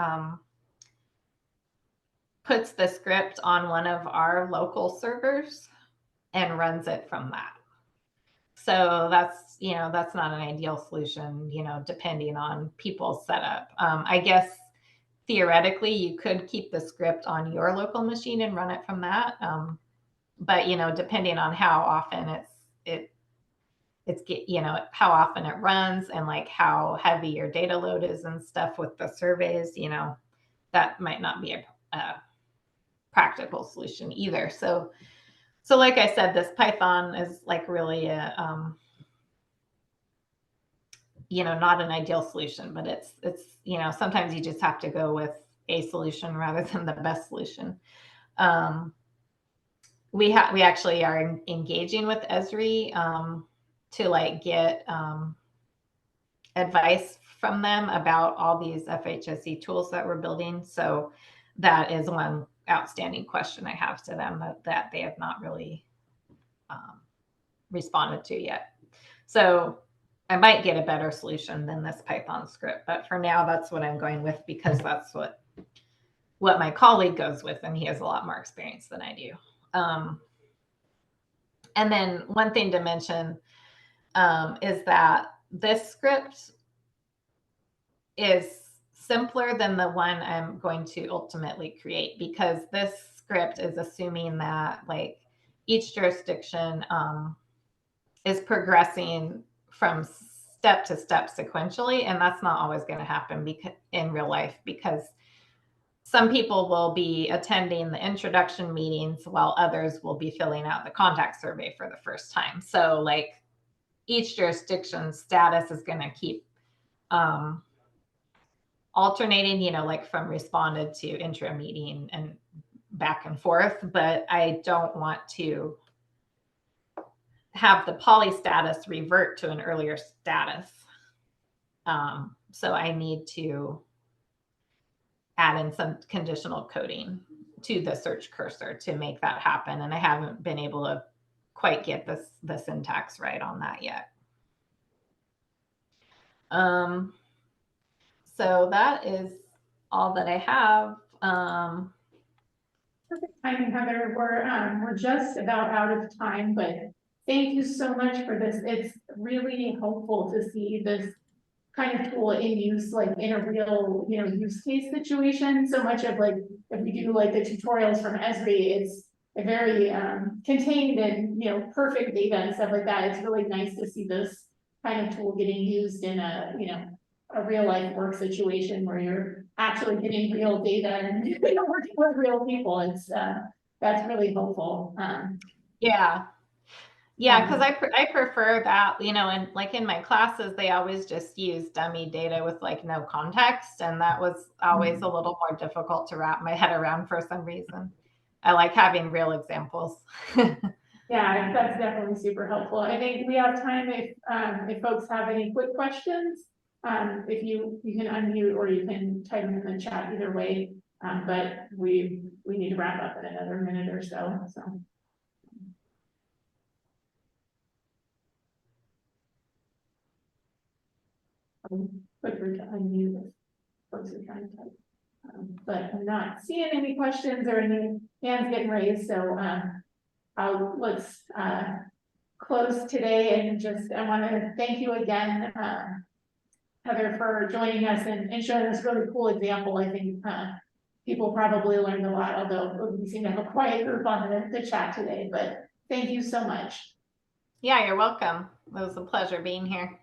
puts the script on one of our local servers and runs it from that. So that's not an ideal solution, depending on people's setup. I guess theoretically you could keep the script on your local machine and run it from that. but depending on how often how often it runs and like how heavy your data load is and stuff with the surveys, that might not be a practical solution either. So like I said, this Python is like really a, not an ideal solution, but it's, sometimes you just have to go with a solution rather than the best solution. We actually are engaging with Esri to like get advice from them about all these FHSE tools that we're building. So that is one outstanding question I have to them that they have not really responded to yet. So I might get a better solution than this Python script, but for now, that's what I'm going with because that's what my colleague goes with, and he has a lot more experience than I do. And then one thing to mention is that this script is simpler than the one I'm going to ultimately create, because this script is assuming that like each jurisdiction is progressing from step to step sequentially, and that's not always going to happen in real life, because some people will be attending the introduction meetings while others will be filling out the contact survey for the first time. So like each jurisdiction's status is going to keep alternating, like from responded to intro meeting and back and forth, but I don't want to have the poly status revert to an earlier status. So I need to add in some conditional coding to the search cursor to make that happen. And I haven't been able to quite get the syntax right on that yet. So that is all that I have. Perfect timing, Heather. We're just about out of time, but thank you so much for this. It's really helpful to see this kind of tool in use, like in a real, use case situation. So much of like, if we do like the tutorials from Esri, it's a very contained and, perfect data and stuff like that. It's really nice to see this kind of tool getting used in a, a real life work situation where you're actually getting real data and working with real people. It's that's really helpful. Yeah, because I prefer that, and like in my classes, they always just use dummy data with like no context. And that was always a little more difficult to wrap my head around for some reason. I like having real examples. Yeah, that's definitely super helpful. I think we have time if folks have any quick questions. If you can unmute or you can type them in the chat, either way. But we need to wrap up in another minute or so. Quicker to unmute if folks are trying to type. But I'm not seeing any questions or any hands getting raised. So let's close today, and just I want to thank you again, Heather, for joining us and showing this really cool example. I think people probably learned a lot, although we seem to have a quiet group on the chat today. But thank you so much. Yeah, you're welcome. It was a pleasure being here.